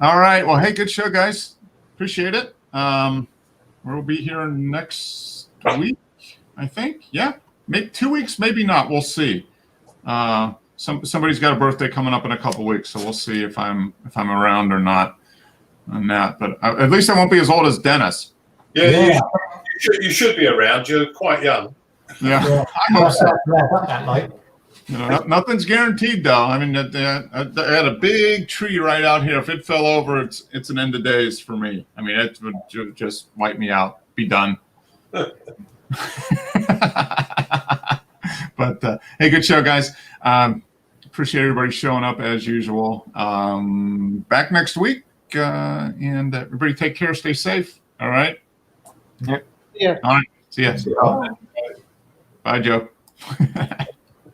All right. Well, hey, good show, guys. Appreciate it. We'll be here next week, I think. Yeah, maybe 2 weeks, maybe not. We'll see. Somebody's got a birthday coming up in a couple weeks, so we'll see if I'm around or not on that. But at least I won't be as old as Dennis. Yeah. You should be around. You're quite young. Yeah. I hope so. That late. You know, nothing's guaranteed, though. I mean, I had a big tree right out here. If it fell over, it's an end of days for me. I mean, it would just wipe me out, be done. But hey, good show, guys. Appreciate everybody showing up as usual. Back next week, and everybody take care, stay safe. All right. Yeah. All right. See ya. Yeah. Bye, Joe.